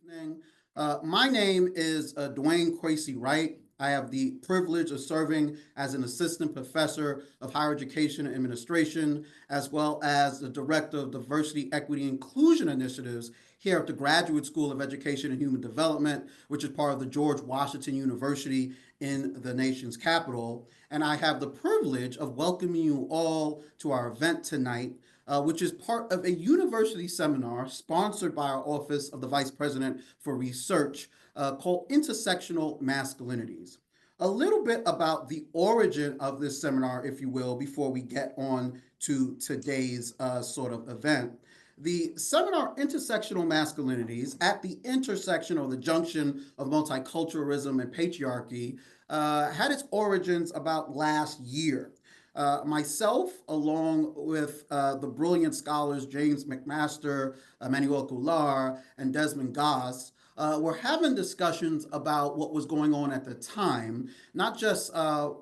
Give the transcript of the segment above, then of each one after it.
Evening. My name is Dwayne Kwaysee Wright. I have the privilege of serving as an assistant professor of higher education and administration, as well as the director of diversity, equity, and inclusion initiatives here at the Graduate School of Education and Human Development, which is part of the George Washington University in the nation's capital. And I have the privilege of welcoming you all to our event tonight, which is part of a university seminar sponsored by our Office of the Vice President for Research called Intersectional Masculinities. A little bit about the origin of this seminar, if you will, before we get on to today's sort of event. The seminar Intersectional Masculinities at the intersection or the junction of multiculturalism and patriarchy had its origins about last year. Myself, along with the brilliant scholars James McMaster, Emmanuel Goulart, and Desmond Goss, were having discussions about what was going on at the time, not just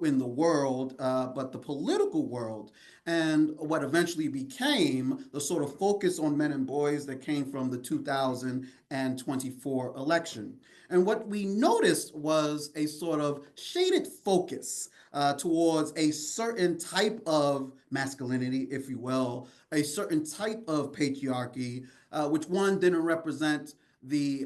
in the world, but the political world, and what eventually became the sort of focus on men and boys that came from the 2024 election. And what we noticed was a sort of shaded focus towards a certain type of masculinity, if you will, a certain type of patriarchy, which one didn't represent the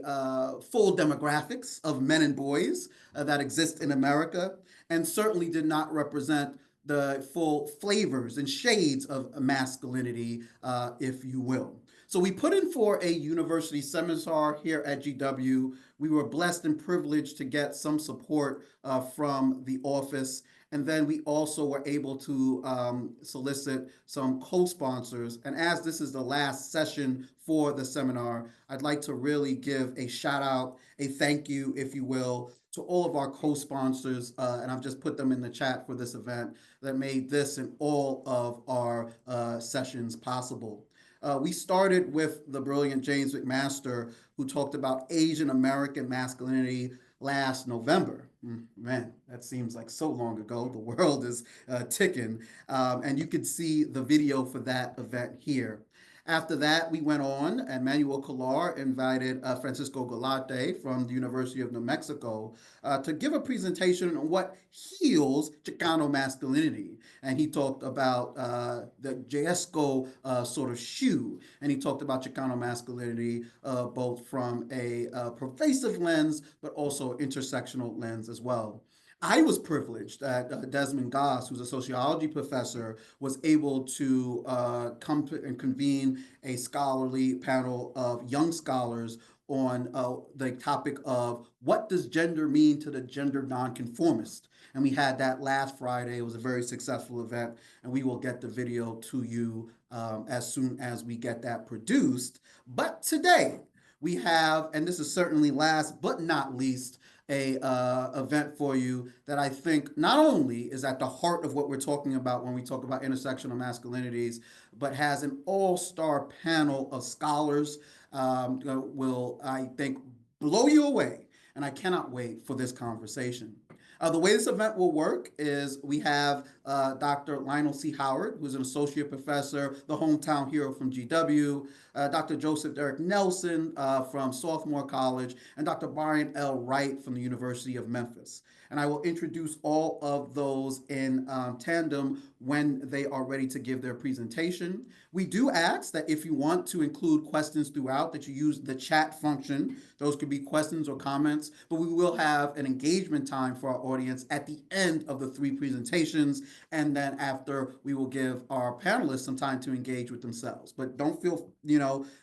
full demographics of men and boys that exist in America, and certainly did not represent the full flavors and shades of masculinity, if you will. So we put in for a university seminar here at GW. We were blessed and privileged to get some support from the office. And then we also were able to solicit some co-sponsors. And as this is the last session for the seminar, I'd like to really give a shout out, a thank you, if you will, to all of our co-sponsors, and I've just put them in the chat for this event, that made this and all of our sessions possible. We started with the brilliant James McMaster, who talked about Asian American masculinity last November. Man, that seems like so long ago. The world is ticking. And you can see the video for that event here. After that, we went on, and Manuel Goulart invited Francisco Galate from the University of New Mexico to give a presentation on what heals Chicano masculinity. And he talked about the Jesco sort of shoe, and he talked about Chicano masculinity both from a pervasive lens, but also intersectional lens as well. I was privileged that Desmond Goss, who's a sociology professor, was able to come to and convene a scholarly panel of young scholars on the topic of what does gender mean to the gender nonconformist. And we had that last Friday. It was a very successful event, and we will get the video to you as soon as we get that produced. But today, we have, and this is certainly last but not least, a event for you that I think not only is at the heart of what we're talking about when we talk about intersectional masculinities, but has an all-star panel of scholars will, I think, blow you away. And I cannot wait for this conversation. The way this event will work is we have Dr. Lionel C. Howard, who's an associate professor, the hometown hero from GW, Dr. Joseph Derrick Nelson from Swarthmore College, and Dr. Brian L. Wright from the University of Memphis. And I will introduce all of those in tandem when they are ready to give their presentation. We do ask that if you want to include questions throughout, that you use the chat function. Those could be questions or comments, but we will have an engagement time for our audience at the end of the three presentations, and then after we will give our panelists some time to engage with themselves. But don't feel,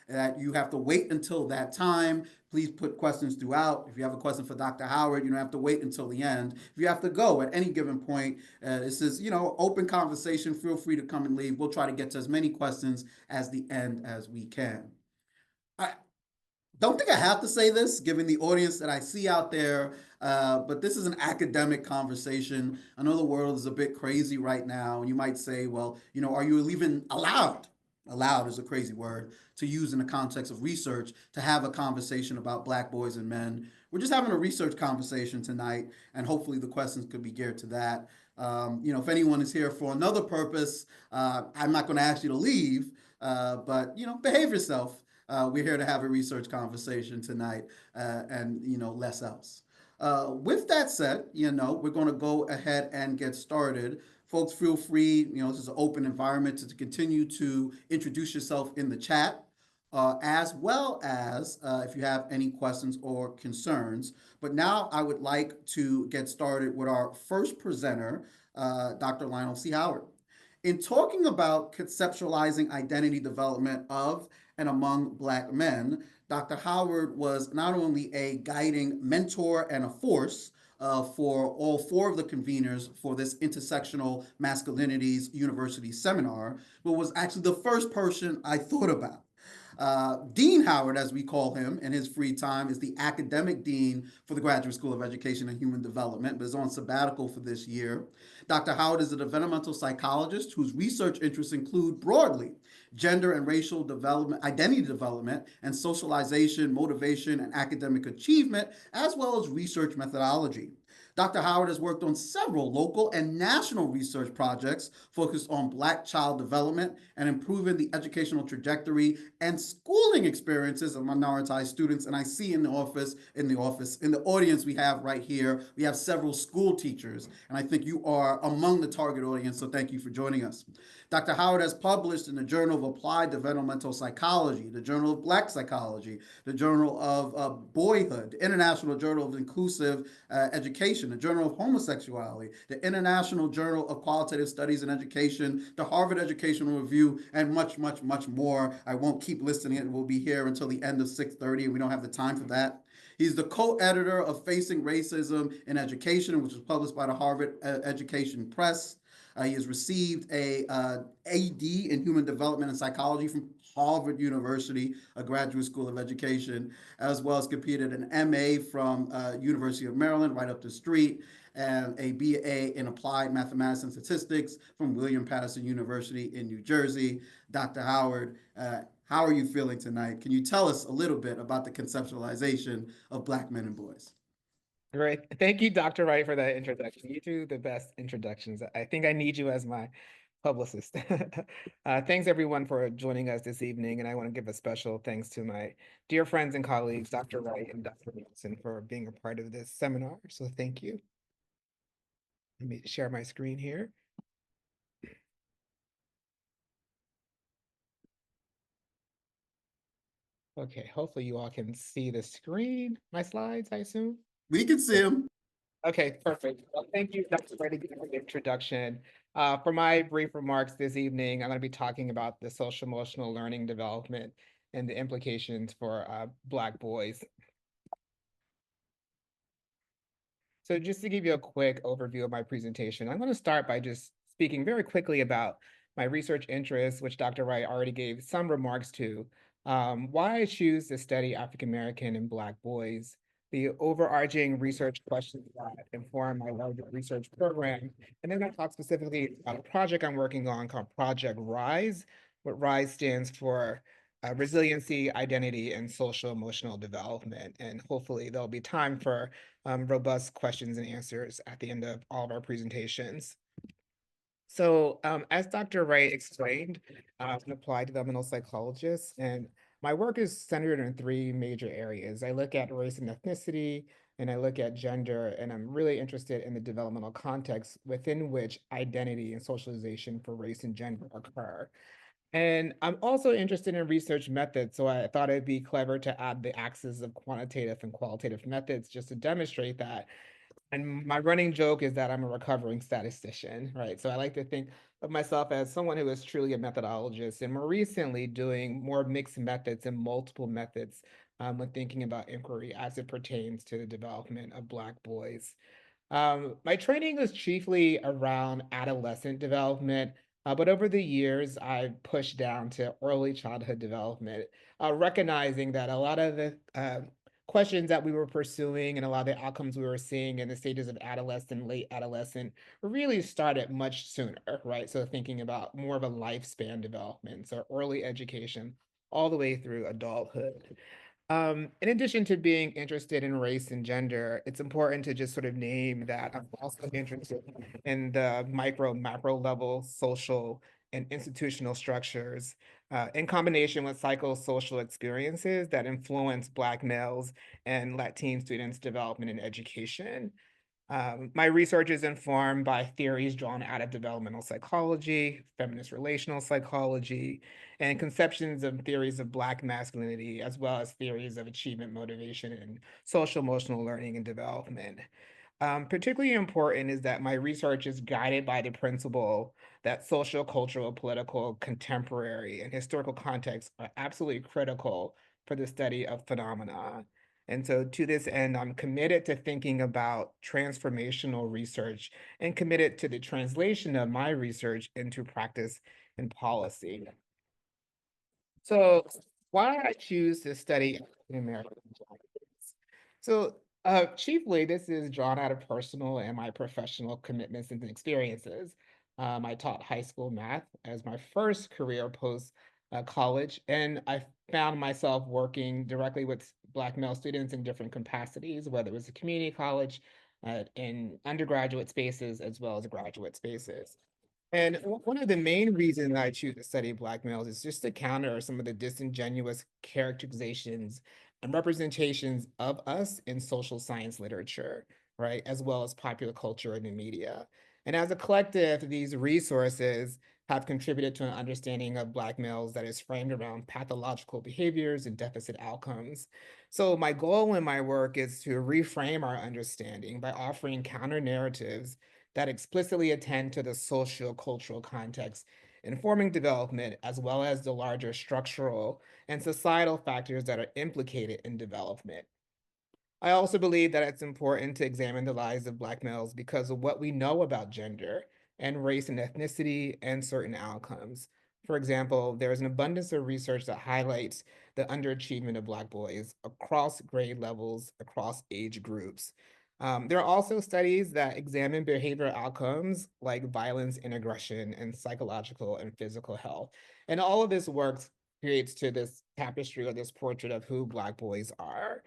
that you have to wait until that time. Please put questions throughout. If you have a question for Dr. Howard, you don't have to wait until the end. If you have to go at any given point, this is, open conversation. Feel free to come and leave. We'll try to get to as many questions as the end as we can. I don't think I have to say this, given the audience that I see out there, but this is an academic conversation. I know the world is a bit crazy right now, and you might say, well, are you even allowed? Allowed is a crazy word to use in the context of research to have a conversation about Black boys and men. We're just having a research conversation tonight, and hopefully the questions could be geared to that. If anyone is here for another purpose, I'm not going to ask you to leave, but behave yourself. We're here to have a research conversation tonight, and less else. With that said, we're going to go ahead and get started. Folks, feel free. This is an open environment to continue to introduce yourself in the chat, as well as if you have any questions or concerns. But now I would like to get started with our first presenter, Dr. Lionel C. Howard. In talking about conceptualizing identity development of and among Black men, Dr. Howard was not only a guiding mentor and a force for all four of the conveners for this Intersectional Masculinities University seminar, but was actually the first person I thought about. Dean Howard, as we call him in his free time, is the academic dean for the Graduate School of Education and Human Development, but is on sabbatical for this year. Dr. Howard is a developmental psychologist whose research interests include broadly gender and racial development, identity development, and socialization, motivation, and academic achievement, as well as research methodology. Dr. Howard has worked on several local and national research projects focused on Black child development and improving the educational trajectory and schooling experiences of minoritized students. And I see in the audience we have right here, we have several school teachers, and I think you are among the target audience, so thank you for joining us. Dr. Howard has published in the Journal of Applied Developmental Psychology, the Journal of Black Psychology, the Journal of Boyhood, the International Journal of Inclusive Education, the Journal of Homosexuality, the International Journal of Qualitative Studies in Education, the Harvard Educational Review, and much, much, much more. I won't keep listing it. We'll be here until the end of 6:30, and we don't have the time for that. He's the co-editor of Facing Racism in Education, which was published by the Harvard Education Press. He has received a AD in Human Development and Psychology from Harvard University, a graduate school of education, as well as completed an MA from University of Maryland, right up the street, and a BA in Applied Mathematics and Statistics from William Patterson University in New Jersey. Dr. Howard, how are you feeling tonight? Can you tell us a little bit about the conceptualization of Black men and boys? Great. Thank you, Dr. Wright, for that introduction. You do the best introductions. I think I need you as my publicist. Thanks, everyone, for joining us this evening. And I want to give a special thanks to my dear friends and colleagues, Dr. Wright and Dr. Wilson, for being a part of this seminar. So thank you. Let me share my screen here. Okay, hopefully you all can see the screen, my slides, I assume. We can see him. Okay, perfect. Well, thank you, Dr. Wright, for the introduction. For my brief remarks this evening, I'm going to be talking about the socio-emotional learning development and the implications for Black boys. So just to give you a quick overview of my presentation, I'm going to start by just speaking very quickly about my research interests, which Dr. Wright already gave some remarks to, why I choose to study African American and Black boys, the overarching research questions that inform my larger research program, and then I'll talk specifically about a project I'm working on called Project RISE. What RISE stands for resiliency, identity, and social emotional development. And hopefully there'll be time for robust questions and answers at the end of all of our presentations. So as Dr. Wright explained, I'm an applied developmental psychologist, and my work is centered in three major areas. I look at race and ethnicity, and I look at gender, and I'm really interested in the developmental context within which identity and socialization for race and gender occur. And I'm also interested in research methods, so I thought it'd be clever to add the axis of quantitative and qualitative methods just to demonstrate that. And my running joke is that I'm a recovering statistician, right? So I like to think of myself as someone who is truly a methodologist, and more recently doing more mixed methods and multiple methods when thinking about inquiry as it pertains to the development of Black boys. My training was chiefly around adolescent development, but over the years, I've pushed down to early childhood development, recognizing that a lot of the questions that we were pursuing and a lot of the outcomes we were seeing in the stages of adolescent, late adolescent, really started much sooner, right? So thinking about more of a lifespan development, so early education all the way through adulthood. In addition to being interested in race and gender, it's important to just sort of name that I'm also interested in the micro, macro level social and institutional structures in combination with psychosocial experiences that influence Black males and Latin students' development and education. My research is informed by theories drawn out of developmental psychology, feminist relational psychology, and conceptions of theories of Black masculinity, as well as theories of achievement, motivation, and social emotional learning and development. Particularly important is that my research is guided by the principle that social, cultural, political, contemporary, and historical contexts are absolutely critical for the study of phenomena. And so, to this end, I'm committed to thinking about transformational research and committed to the translation of my research into practice and policy. So, why did I choose to study African American Black kids? So, chiefly, this is drawn out of personal and my professional commitments and experiences. I taught high school math as my first career post college, and I found myself working directly with Black male students in different capacities, whether it was a community college, in undergraduate spaces, as well as graduate spaces. And one of the main reasons I choose to study Black males is just to counter some of the disingenuous characterizations and representations of us in social science literature, right, as well as popular culture and the media. And as a collective, these resources have contributed to an understanding of Black males that is framed around pathological behaviors and deficit outcomes. So my goal in my work is to reframe our understanding by offering counter narratives that explicitly attend to the socio-cultural context informing development, as well as the larger structural and societal factors that are implicated in development. I also believe that it's important to examine the lives of Black males because of what we know about gender and race and ethnicity and certain outcomes. For example, there is an abundance of research that highlights the underachievement of Black boys across grade levels, across age groups. There are also studies that examine behavioral outcomes like violence and aggression and psychological and physical health. And all of this work creates to this tapestry or this portrait of who Black boys are.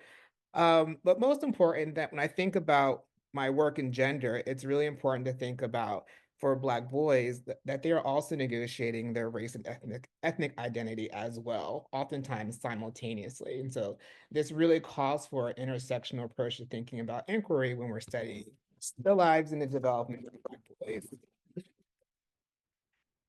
But most important that when I think about my work in gender, it's really important to think about for Black boys that they are also negotiating their race and ethnic identity as well, oftentimes simultaneously. And so this really calls for an intersectional approach to thinking about inquiry when we're studying the lives and the development of Black boys.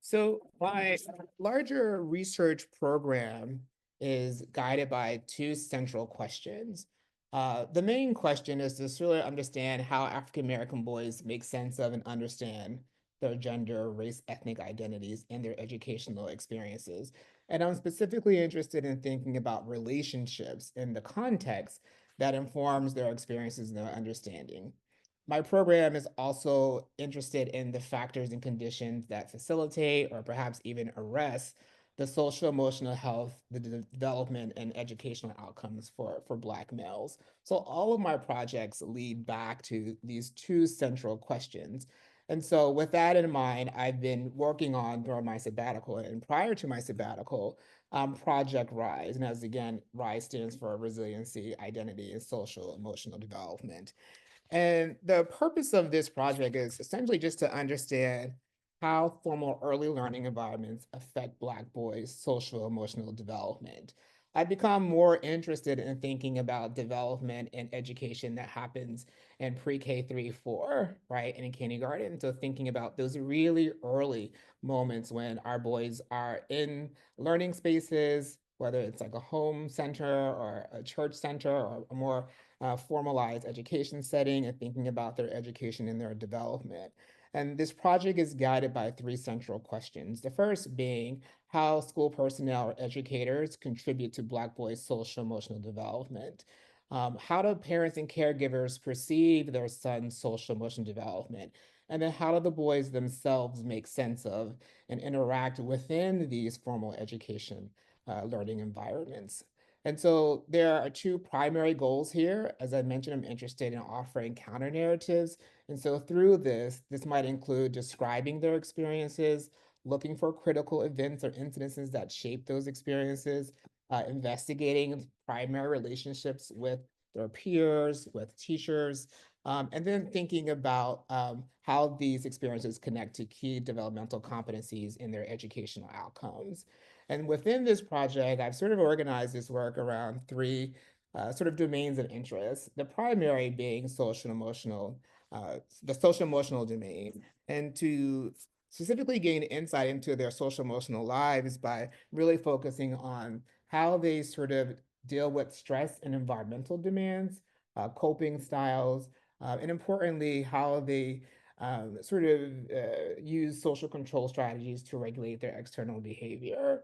So my larger research program is guided by two central questions. The main question is to really understand how African American boys make sense of and understand their gender, race, ethnic identities, and their educational experiences. And I'm specifically interested in thinking about relationships in the context that informs their experiences and their understanding. My program is also interested in the factors and conditions that facilitate or perhaps even arrest the social emotional health, the development and educational outcomes for Black males. So all of my projects lead back to these two central questions. And so with that in mind, I've been working on during my sabbatical and prior to my sabbatical, Project RISE. And as again, RISE stands for Resiliency, Identity, and Social Emotional Development. And the purpose of this project is essentially just to understand how formal early learning environments affect Black boys' social emotional development. I've become more interested in thinking about development and education that happens in pre-K 3, 4, right, and in kindergarten. So thinking about those really early moments when our boys are in learning spaces, whether it's like a home center or a church center or a more formalized education setting and thinking about their education and their development. And this project is guided by three central questions. The first being how school personnel or educators contribute to Black boys' social emotional development. How do parents and caregivers perceive their son's social emotional development? And then how do the boys themselves make sense of and interact within these formal education learning environments? And so there are two primary goals here. As I mentioned, I'm interested in offering counter narratives. And so through this might include describing their experiences, looking for critical events or incidences that shape those experiences, investigating primary relationships with their peers, with teachers, and then thinking about how these experiences connect to key developmental competencies in their educational outcomes. And within this project, I've sort of organized this work around three sort of domains of interest, the primary being social emotional, the social emotional domain, and to specifically gain insight into their social emotional lives by really focusing on how they sort of deal with stress and environmental demands, coping styles, and importantly, how they sort of use social control strategies to regulate their external behavior.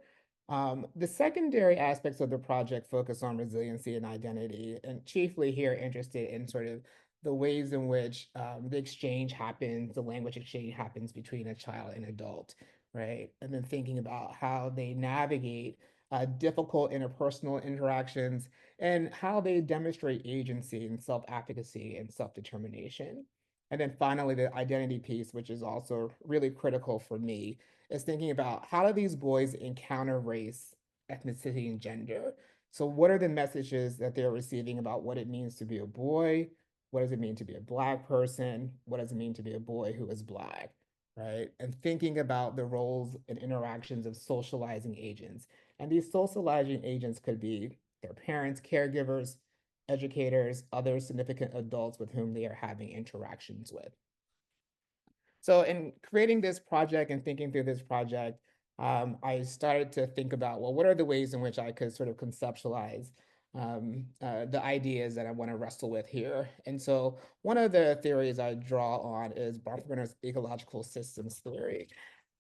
The secondary aspects of the project focus on resiliency and identity, and chiefly here interested in sort of the ways in which the exchange happens, the language exchange happens between a child and adult, right? And then thinking about how they navigate difficult interpersonal interactions and how they demonstrate agency and self-efficacy and self-determination. And then finally, the identity piece, which is also really critical for me, is thinking about how do these boys encounter race, ethnicity, and gender? So what are the messages that they're receiving about what it means to be a boy? What does it mean to be a Black person? What does it mean to be a boy who is Black, right? And thinking about the roles and interactions of socializing agents. And these socializing agents could be their parents, caregivers, educators, other significant adults with whom they are having interactions with. So in creating this project and thinking through this project, I started to think about, well, what are the ways in which I could sort of conceptualize the ideas that I want to wrestle with here? And so one of the theories I draw on is Barthelme's ecological systems theory.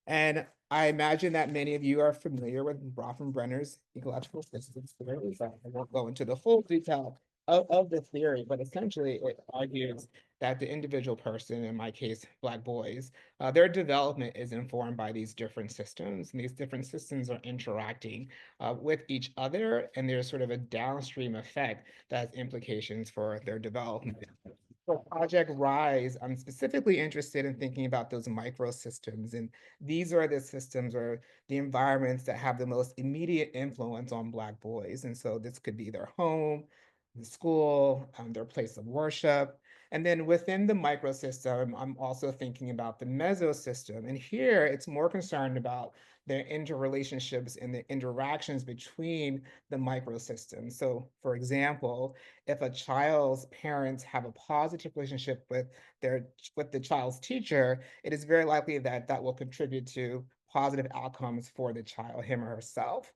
And I imagine that many of you are familiar with Bronfenbrenner's ecological systems theory. So I won't go into the full detail of the theory, but essentially it argues that the individual person, in my case, Black boys, their development is informed by these different systems. And these different systems are interacting with each other, and there's sort of a downstream effect that has implications for their development. For Project Rise, I'm specifically interested in thinking about those microsystems. And these are the systems or the environments that have the most immediate influence on Black boys. And so this could be their home, the school, their place of worship. And then within the microsystem, I'm also thinking about the mesosystem. And here it's more concerned about their interrelationships and the interactions between the microsystems. So, for example, if a child's parents have a positive relationship with the child's teacher, it is very likely that that will contribute to positive outcomes for the child, him or herself.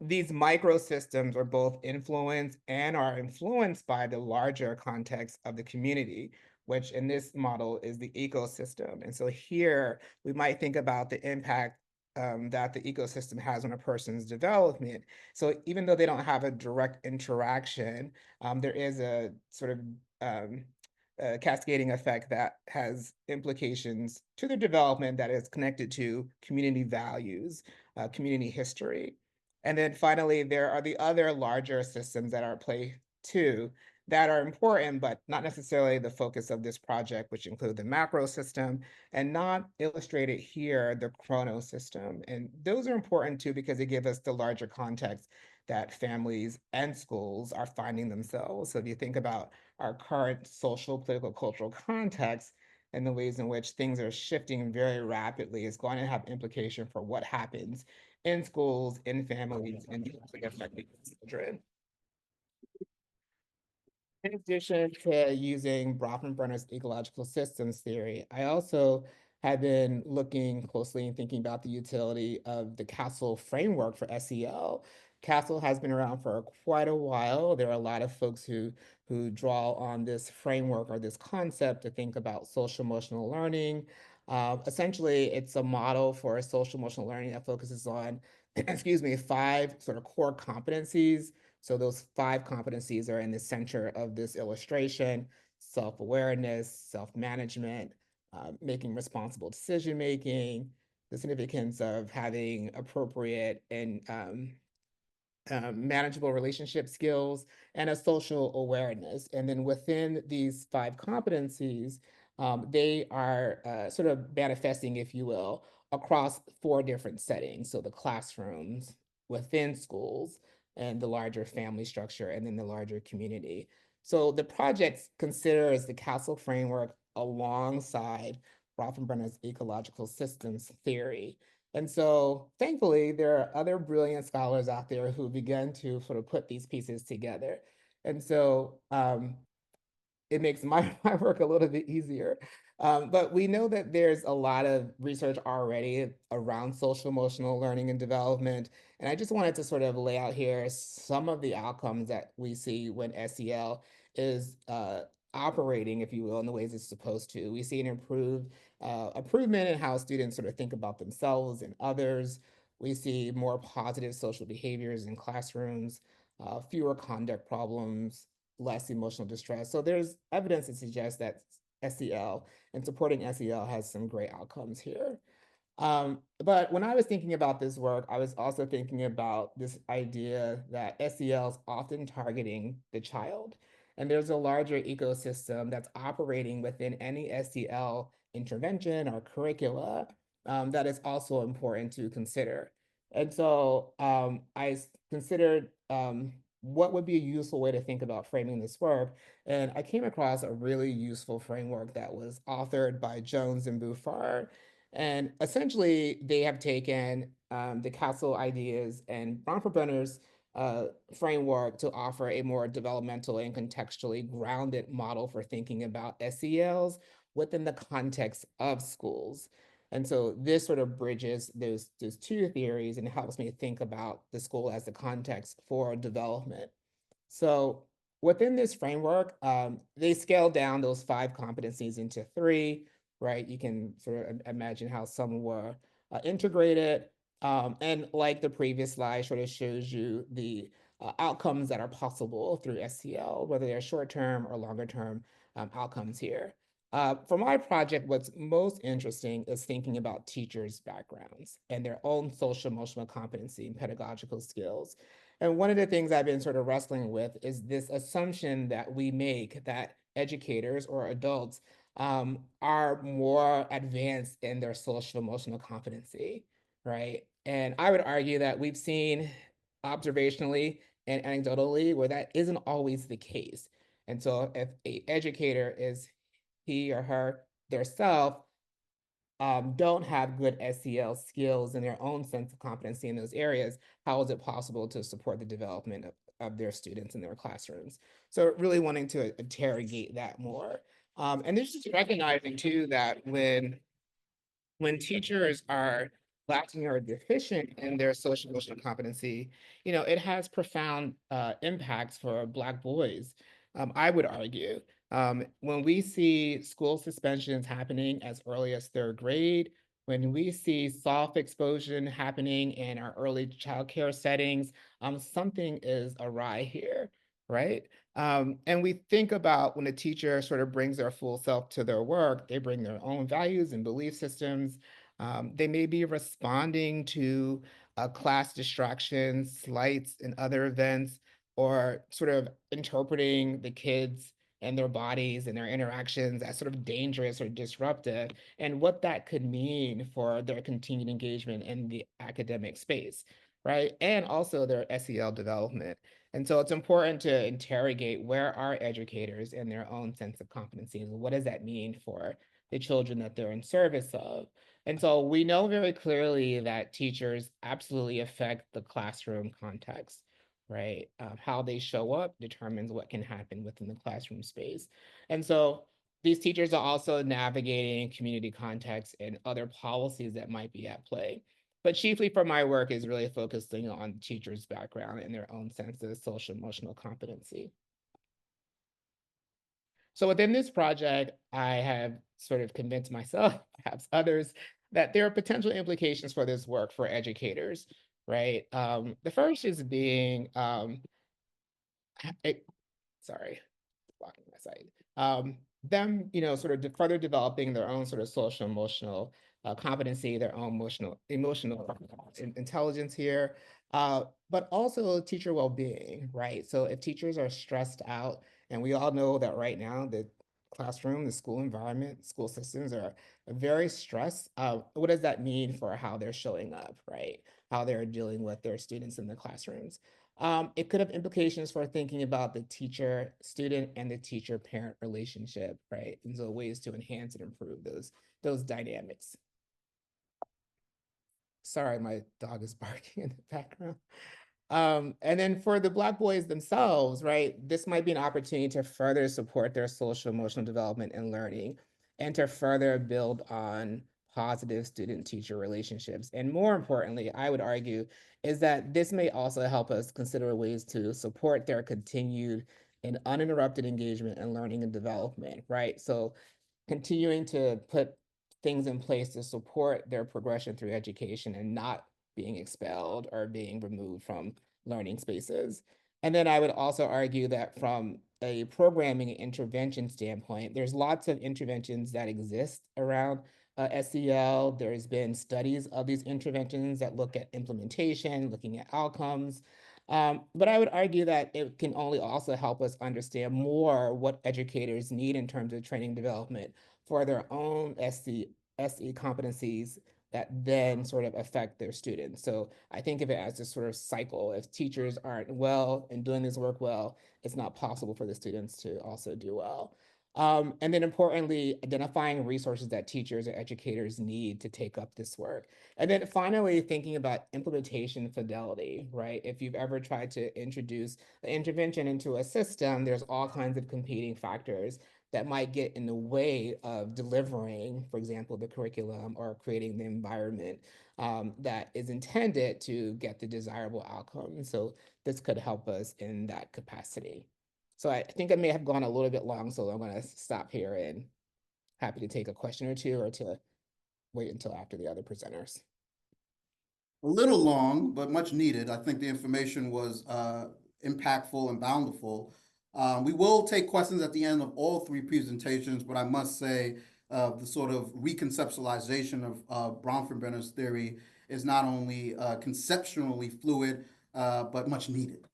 These microsystems are both influenced and are influenced by the larger context of the community, which in this model is the ecosystem. And so here we might think about the impact that the ecosystem has on a person's development. So even though they don't have a direct interaction, there is a sort of cascading effect that has implications to their development that is connected to community values, community history. And then finally, there are the other larger systems that are at play too, that are important, but not necessarily the focus of this project, which include the macro system and not illustrated here, the chrono system. And those are important too, because they give us the larger context that families and schools are finding themselves. So if you think about our current social, political, cultural context and the ways in which things are shifting very rapidly, is going to have implication for what happens in schools, in families, and affecting children. In addition to using Bronfenbrenner's ecological systems theory, I also have been looking closely and thinking about the utility of the Castle framework for SEL. Castle has been around for quite a while. There are a lot of folks who draw on this framework or this concept to think about social emotional learning. Essentially, it's a model for social emotional learning that focuses on, excuse me, five sort of core competencies. So those five competencies are in the center of this illustration: self-awareness, self-management, making responsible decision-making, the significance of having appropriate and manageable relationship skills, and a social awareness. And then within these five competencies, they are sort of manifesting, if you will, across four different settings. So the classrooms, within schools, and the larger family structure, and then the larger community. So the project considers the Castle framework alongside Rothenbrenner's ecological systems theory. And so thankfully, there are other brilliant scholars out there who began to sort of put these pieces together. And so it makes my, my work a little bit easier. But we know that there's a lot of research already around social emotional learning and development. And I just wanted to sort of lay out here some of the outcomes that we see when SEL is operating, if you will, in the ways it's supposed to. We see an improvement in how students sort of think about themselves and others. We see more positive social behaviors in classrooms, fewer conduct problems, less emotional distress. So there's evidence that suggests that SEL and supporting SEL has some great outcomes here. But when I was thinking about this work, I was also thinking about this idea that SEL is often targeting the child. And there's a larger ecosystem that's operating within any SEL intervention or curricula that is also important to consider. And so I considered what would be a useful way to think about framing this work. And I came across a really useful framework that was authored by Jones and Bouffard. And essentially, they have taken the Castle ideas and Bronfenbrenner's framework to offer a more developmental and contextually grounded model for thinking about SELs within the context of schools. And so this sort of bridges those two theories and helps me think about the school as the context for development. So within this framework, they scale down those 5 competencies into 3, right? You can sort of imagine how some were integrated. And like the previous slide sort of shows you the outcomes that are possible through SEL, whether they're short-term or longer-term outcomes here. For my project, what's most interesting is thinking about teachers' backgrounds and their own social emotional competency and pedagogical skills. And one of the things I've been sort of wrestling with is this assumption that we make that educators or adults are more advanced in their social emotional competency, right? And I would argue that we've seen observationally and anecdotally where that isn't always the case. And so if a educator is he or her their self don't have good SEL skills and their own sense of competency in those areas, how is it possible to support the development of their students in their classrooms? So really wanting to interrogate that more. And there's just recognizing too that when teachers are lacking or deficient in their social emotional competency, it has profound impacts for Black boys, I would argue. When we see school suspensions happening as early as 3rd grade, when we see soft exposure happening in our early childcare settings, something is awry here, right? And we think about when a teacher sort of brings their full self to their work, they bring their own values and belief systems. They may be responding to class distractions, slights, and other events, or sort of interpreting the kids and their bodies and their interactions as sort of dangerous or disruptive, and what that could mean for their continued engagement in the academic space, right? And also their SEL development. And so it's important to interrogate where are educators in their own sense of competency, and what does that mean for the children that they're in service of. And so we know very clearly that teachers absolutely affect the classroom context, right? How they show up determines what can happen within the classroom space. And so these teachers are also navigating community context and other policies that might be at play. But chiefly for my work is really focusing on teachers' background and their own sense of social emotional competency. So within this project, I have sort of convinced myself, perhaps others, that there are potential implications for this work for educators, right? The first is being, sorry, blocking my site. Them, sort of further developing their own sort of social emotional competency, their own emotional intelligence here, but also teacher well-being, right? So if teachers are stressed out, and we all know that right now the classroom, the school environment, school systems are very stressed. What does that mean for how they're showing up, right? How they're dealing with their students in the classrooms. It could have implications for thinking about the teacher student and the teacher parent relationship, right? And so ways to enhance and improve those dynamics. Sorry, my dog is barking in the background. And then for the Black boys themselves, right, this might be an opportunity to further support their social emotional development and learning, and to further build on positive student-teacher relationships. And more importantly, I would argue, is that this may also help us consider ways to support their continued and uninterrupted engagement in learning and development, right? So continuing to put things in place to support their progression through education and not being expelled or being removed from learning spaces. And then I would also argue that from a programming and intervention standpoint, there's lots of interventions that exist around SEL. There's been studies of these interventions that look at implementation, looking at outcomes. But I would argue that it can only also help us understand more what educators need in terms of training development for their own SE competencies that then sort of affect their students. So I think of it as this sort of cycle. If teachers aren't well and doing this work well, it's not possible for the students to also do well. And then importantly, identifying resources that teachers or educators need to take up this work. And then finally, thinking about implementation fidelity, right? If you've ever tried to introduce the intervention into a system, there's all kinds of competing factors that might get in the way of delivering, for example, the curriculum or creating the environment that is intended to get the desirable outcome. So this could help us in that capacity. So I think I may have gone a little bit long, so I'm going to stop here and happy to take a question or two or to wait until after the other presenters. A little long, but much needed. I think the information was impactful and bountiful. We will take questions at the end of all three presentations, but I must say the sort of reconceptualization of Bronfenbrenner's theory is not only conceptually fluid, but much needed.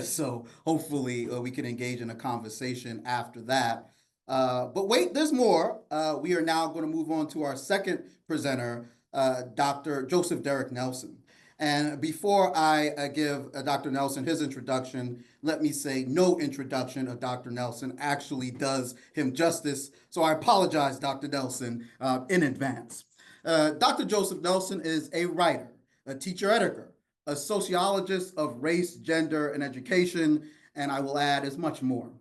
So hopefully we can engage in a conversation after that. But wait, there's more. We are now going to move on to our second presenter, Dr. Joseph Derrick Nelson. And before I give Dr. Nelson his introduction, let me say no introduction of Dr. Nelson actually does him justice. So I apologize, Dr. Nelson, in advance. Dr. Joseph Nelson is a writer, a teacher editor, a sociologist of race, gender, and education, and I will add is much more.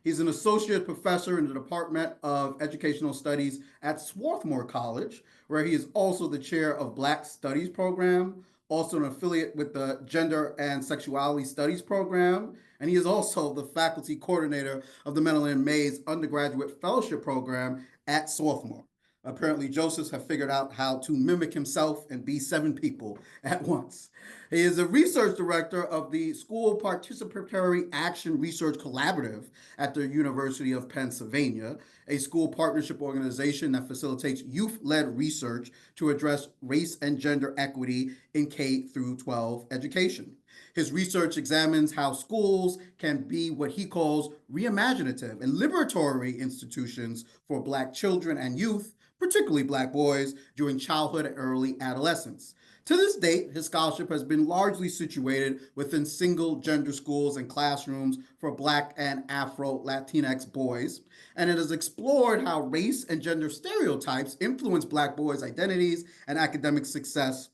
He's an associate professor in the Department of Educational Studies at Swarthmore College, where he is also the chair of Black Studies program, also an affiliate with the Gender and Sexuality Studies program, and he is also the faculty coordinator of the Madeline Mays undergraduate fellowship program at Swarthmore. Apparently, Josephs have figured out how to mimic himself and be seven people at once. He is a research director of the School Participatory Action Research Collaborative at the University of Pennsylvania, a school partnership organization that facilitates youth-led research to address race and gender equity in K through 12 education. His research examines how schools can be what he calls reimaginative and liberatory institutions for Black children and youth, particularly Black boys, during childhood and early adolescence. To this date, his scholarship has been largely situated within single gender schools and classrooms for Black and Afro-Latinx boys, and it has explored how race and gender stereotypes influence Black boys' identities and academic success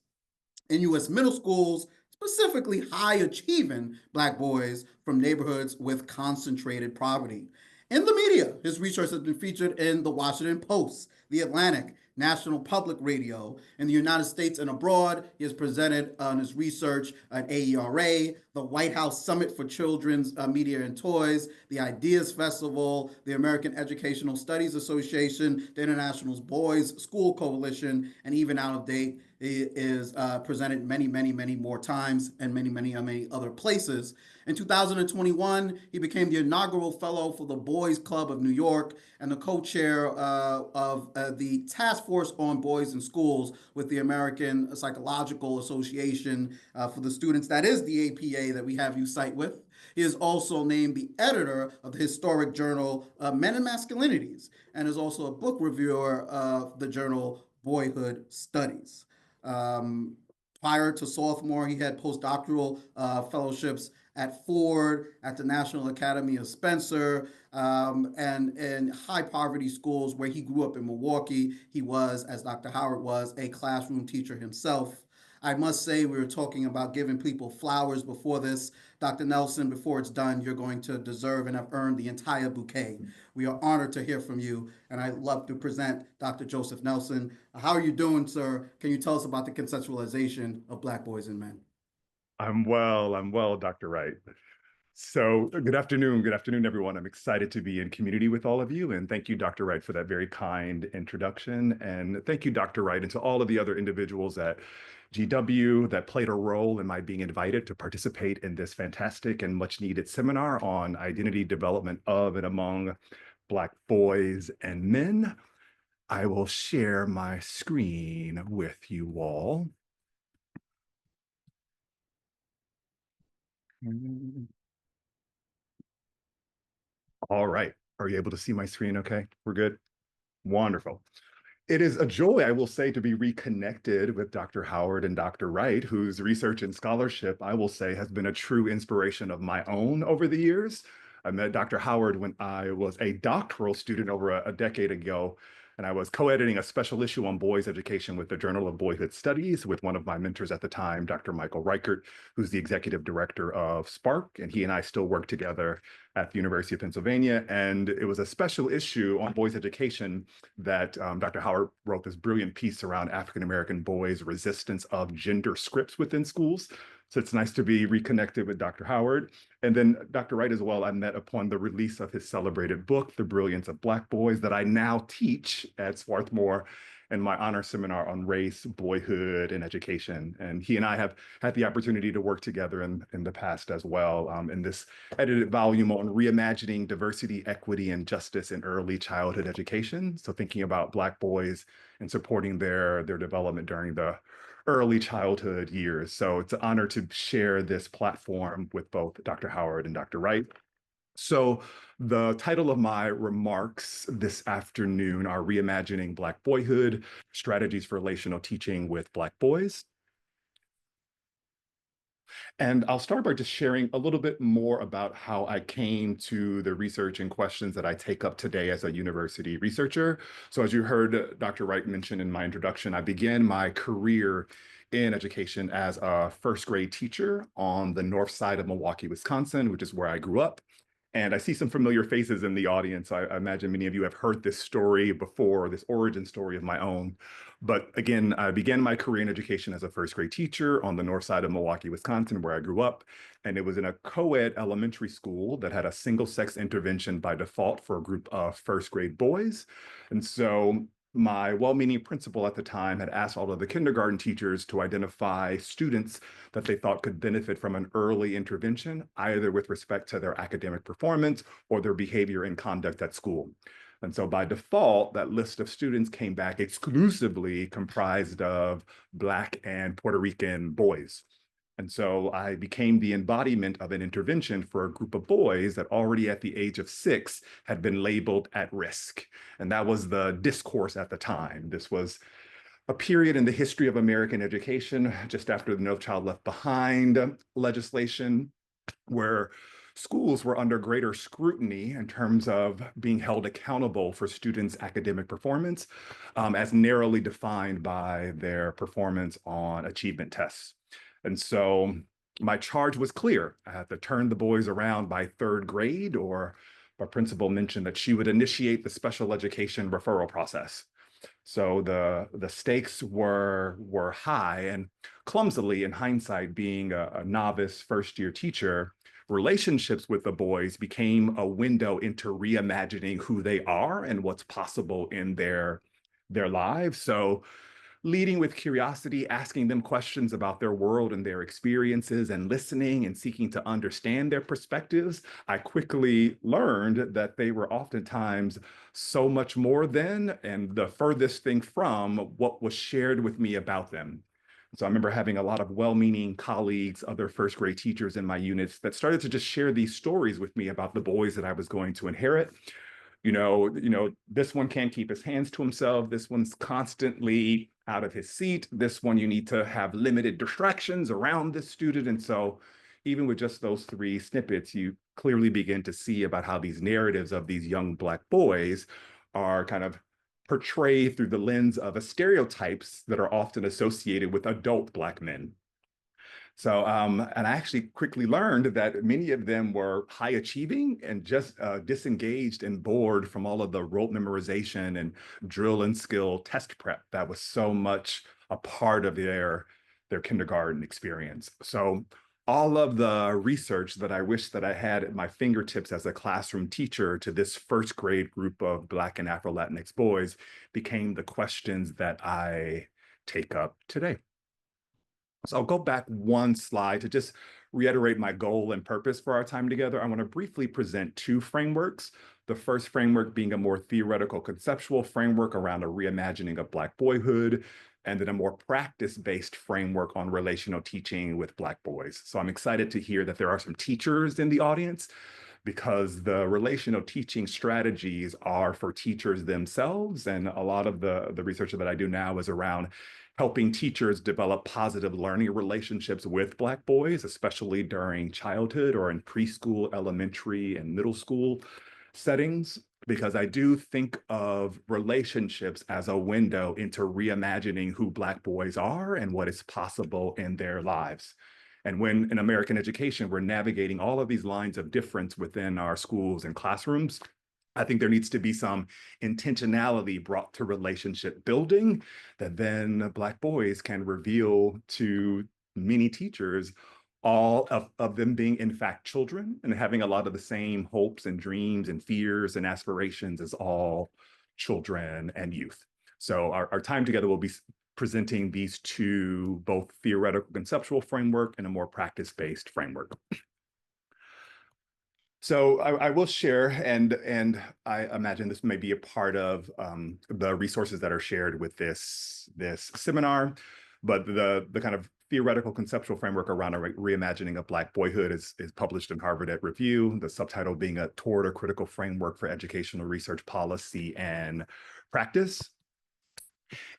in U.S. middle schools, specifically high-achieving Black boys from neighborhoods with concentrated poverty. In the media, his research has been featured in the Washington Post, the Atlantic, National Public Radio. In the United States and abroad, he has presented on his research at AERA, the White House Summit for Children's Media and Toys, the Ideas Festival, the American Educational Studies Association, the International Boys School Coalition, and even out of date, he is presented many, many, many more times and many, many, many other places. In 2021, he became the inaugural fellow for the Boys Club of New York and the co-chair of the Task Force on Boys in Schools with the American Psychological Association for the students. That is the APA that we have you cite with. He is also named the editor of the historic journal Men and Masculinities and is also a book reviewer of the journal Boyhood Studies. Prior to Swarthmore, he had postdoctoral fellowships at Ford, at the National Academy of Spencer, and in high poverty schools where he grew up in Milwaukee. He was, as Dr. Howard was, a classroom teacher himself. I must say, we were talking about giving people flowers before this. Dr. Nelson, before it's done, you're going to deserve and have earned the entire bouquet. We are honored to hear from you, and I'd love to present Dr. Joseph Nelson. How are you doing, sir? Can you tell us about the conceptualization of Black boys and men? I'm well, Dr. Wright. So good afternoon, everyone. I'm excited to be in community with all of you. And thank you, Dr. Wright, for that very kind introduction. And thank you, Dr. Wright, and to all of the other individuals at GW that played a role in my being invited to participate in this fantastic and much needed seminar on identity development of and among Black boys and men. I will share my screen with you all. All right. Are you able to see my screen okay? We're good? Wonderful. It is a joy, I will say, to be reconnected with Dr. Howard and Dr. Wright, whose research and scholarship, I will say, has been a true inspiration of my own over the years. I met Dr. Howard when I was a doctoral student over a decade ago, and I was co-editing a special issue on boys' education with the Journal of Boyhood Studies with one of my mentors at the time, Dr. Michael Reichert, who's the executive director of Spark, and he and I still work together at the University of Pennsylvania. And it was a special issue on boys' education that Dr. Howard wrote this brilliant piece around African-American boys' resistance of gender scripts within schools. So it's nice to be reconnected with Dr. Howard. And then Dr. Wright as well, I met upon the release of his celebrated book, The Brilliance of Black Boys, that I now teach at Swarthmore in my honor seminar on race, boyhood, and education. And he and I have had the opportunity to work together in the past as well in this edited volume on reimagining diversity, equity, and justice in early childhood education. So thinking about Black boys and supporting their development during the early childhood years. So it's an honor to share this platform with both Dr. Howard and Dr. Wright. So the title of my remarks this afternoon are Reimagining Black Boyhood, Strategies for Relational Teaching with Black Boys. And I'll start by just sharing a little bit more about how I came to the research and questions that I take up today as a university researcher. So as you heard Dr. Wright mention in my introduction, I began my career in education as a first grade teacher on the north side of Milwaukee, Wisconsin, which is where I grew up. And I see some familiar faces in the audience. I imagine many of you have heard this story before, this origin story of my own. But again, I began my career in education as a first grade teacher on the north side of Milwaukee, Wisconsin, where I grew up. And it was in a co-ed elementary school that had a single sex intervention by default for a group of first grade boys. And so my well-meaning principal at the time had asked all of the kindergarten teachers to identify students that they thought could benefit from an early intervention, either with respect to their academic performance or their behavior and conduct at school. And so by default, that list of students came back exclusively comprised of Black and Puerto Rican boys. And so I became the embodiment of an intervention for a group of boys that already at the age of 6 had been labeled at risk. And that was the discourse at the time. This was a period in the history of American education, just after the No Child Left Behind legislation, where schools were under greater scrutiny in terms of being held accountable for students' academic performance, as narrowly defined by their performance on achievement tests. And so my charge was clear. I had to turn the boys around by 3rd grade, or my principal mentioned that she would initiate the special education referral process. So the stakes were high, and clumsily, in hindsight, being a novice first-year teacher, relationships with the boys became a window into reimagining who they are and what's possible in their lives. So leading with curiosity, asking them questions about their world and their experiences, and listening and seeking to understand their perspectives, I quickly learned that they were oftentimes so much more than and the furthest thing from what was shared with me about them. So I remember having a lot of well-meaning colleagues, other first grade teachers in my units that started to just share these stories with me about the boys that I was going to inherit. This one can't keep his hands to himself. This one's constantly out of his seat. This one, you need to have limited distractions around this student. And so even with just those 3 snippets, you clearly begin to see about how these narratives of these young Black boys are kind of portrayed through the lens of stereotypes that are often associated with adult Black men. So, and I actually quickly learned that many of them were high achieving and just disengaged and bored from all of the rote memorization and drill and skill test prep that was so much a part of their kindergarten experience. So all of the research that I wish that I had at my fingertips as a classroom teacher to this first grade group of Black and Afro-Latinx boys became the questions that I take up today. So I'll go back one slide to just reiterate my goal and purpose for our time together. I want to briefly present two frameworks. The first framework being a more theoretical conceptual framework around a reimagining of Black boyhood, and then a more practice-based framework on relational teaching with Black boys. So I'm excited to hear that there are some teachers in the audience, because the relational teaching strategies are for teachers themselves. And a lot of the research that I do now is around helping teachers develop positive learning relationships with Black boys, especially during childhood or in preschool, elementary, and middle school settings, because I do think of relationships as a window into reimagining who Black boys are and what is possible in their lives. And when in American education, we're navigating all of these lines of difference within our schools and classrooms, I think there needs to be some intentionality brought to relationship building that then Black boys can reveal to many teachers, all of them being in fact children and having a lot of the same hopes and dreams and fears and aspirations as all children and youth. So our time together will be presenting these two, both theoretical conceptual framework and a more practice-based framework. So I will share, and I imagine this may be a part of the resources that are shared with this seminar, but the kind of theoretical conceptual framework around a reimagining of Black boyhood is published in Harvard Ed Review, the subtitle being Toward a Critical Framework for Educational Research Policy and Practice.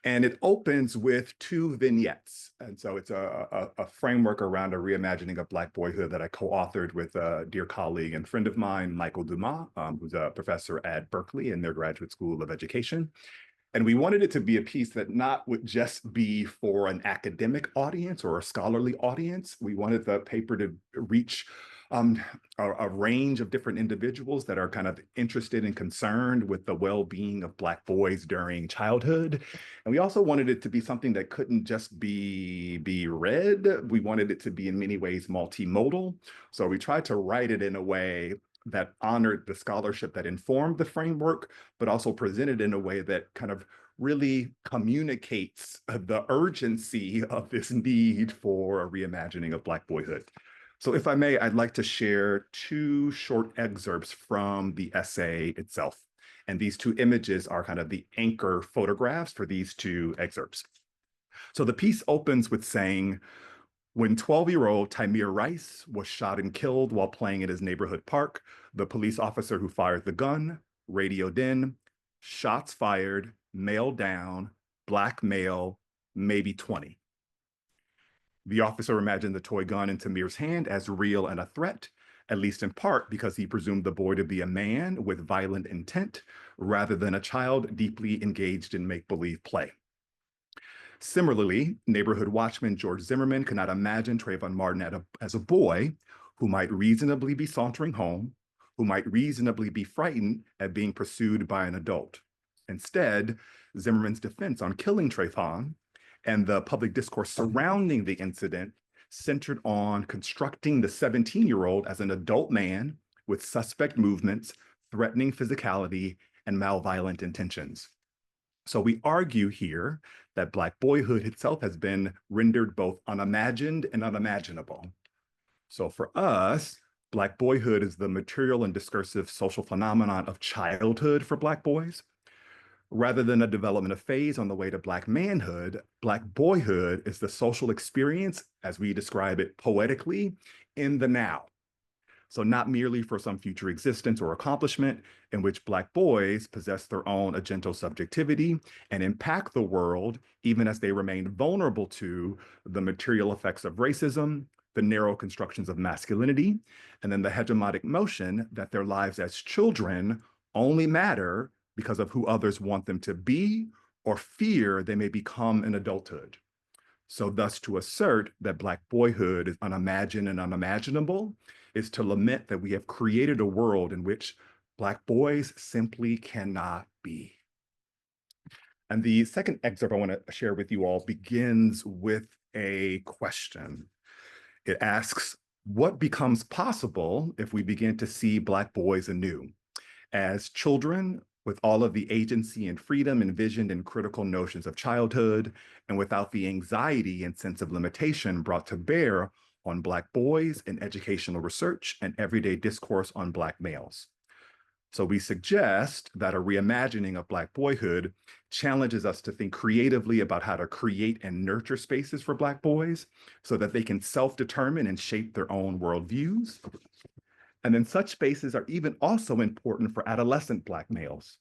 And it opens with two vignettes. And so it's a framework around a reimagining of Black boyhood that I co-authored with a dear colleague and friend of mine, Michael Dumas, who's a professor at Berkeley in their Graduate School of Education. And we wanted it to be a piece that not would just be for an academic audience or a scholarly audience. We wanted the paper to reach a range of different individuals that are kind of interested and concerned with the well-being of Black boys during childhood. And we also wanted it to be something that couldn't just be read. We wanted it to be in many ways multimodal. So we tried to write it in a way that honored the scholarship that informed the framework, but also presented in a way that kind of really communicates the urgency of this need for a reimagining of Black boyhood. So if I may, I'd like to share two short excerpts from the essay itself. And these two images are kind of the anchor photographs for these two excerpts. So the piece opens with saying, when 12-year-old Tymeer Rice was shot and killed while playing at his neighborhood park, the police officer who fired the gun radioed in, shots fired, male down, Black male, maybe 20. The officer imagined the toy gun in Tymeer's hand as real and a threat, at least in part because he presumed the boy to be a man with violent intent rather than a child deeply engaged in make-believe play. Similarly, neighborhood watchman George Zimmerman could not imagine Trayvon Martin as a boy who might reasonably be sauntering home, who might reasonably be frightened at being pursued by an adult. Instead, Zimmerman's defense on killing Trayvon and the public discourse surrounding the incident centered on constructing the 17-year-old as an adult man with suspect movements, threatening physicality, and malviolent intentions. So we argue here that Black boyhood itself has been rendered both unimagined and unimaginable. So for us, Black boyhood is the material and discursive social phenomenon of childhood for Black boys. Rather than a development of phase on the way to Black manhood, Black boyhood is the social experience, as we describe it poetically, in the now. So not merely for some future existence or accomplishment in which Black boys possess their own agento subjectivity and impact the world, even as they remain vulnerable to the material effects of racism, the narrow constructions of masculinity, and then the hegemonic notion that their lives as children only matter because of who others want them to be or fear they may become in adulthood. So thus to assert that Black boyhood is unimagined and unimaginable is to lament that we have created a world in which Black boys simply cannot be. And the second excerpt I want to share with you all begins with a question. It asks, what becomes possible if we begin to see Black boys anew? As children, with all of the agency and freedom envisioned in critical notions of childhood, and without the anxiety and sense of limitation brought to bear on Black boys in educational research and everyday discourse on Black males. So we suggest that a reimagining of Black boyhood challenges us to think creatively about how to create and nurture spaces for Black boys so that they can self-determine and shape their own worldviews. And then such spaces are even also important for adolescent Black males.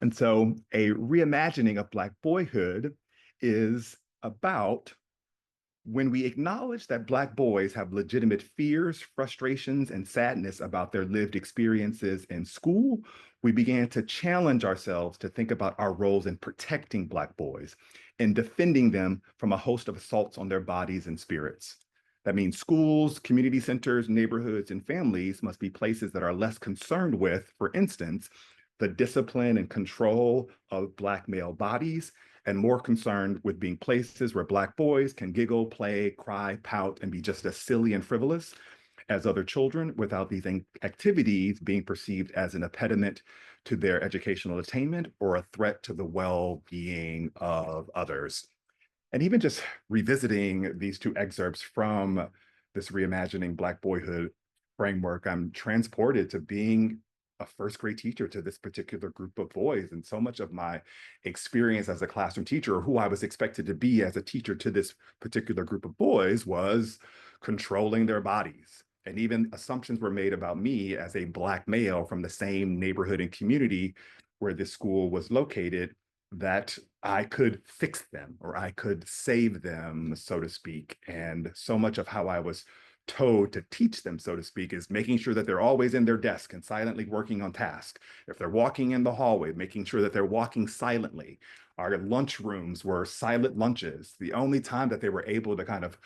And so a reimagining of Black boyhood is about when we acknowledge that Black boys have legitimate fears, frustrations, and sadness about their lived experiences in school, we began to challenge ourselves to think about our roles in protecting Black boys and defending them from a host of assaults on their bodies and spirits. That means schools, community centers, neighborhoods, and families must be places that are less concerned with, for instance, the discipline and control of Black male bodies, and more concerned with being places where Black boys can giggle, play, cry, pout, and be just as silly and frivolous as other children without these activities being perceived as an impediment to their educational attainment or a threat to the well-being of others. And even just revisiting these two excerpts from this Reimagining Black Boyhood framework, I'm transported to being a first grade teacher to this particular group of boys. And so much of my experience as a classroom teacher, or who I was expected to be as a teacher to this particular group of boys, was controlling their bodies. And even assumptions were made about me as a Black male from the same neighborhood and community where this school was located, that I could fix them or I could save them, so to speak. And so much of how I was told to teach them, so to speak, is making sure that they're always in their desk and silently working on task. If they're walking in the hallway, making sure that they're walking silently. Our lunch rooms were silent lunches. The only time that they were able to kind of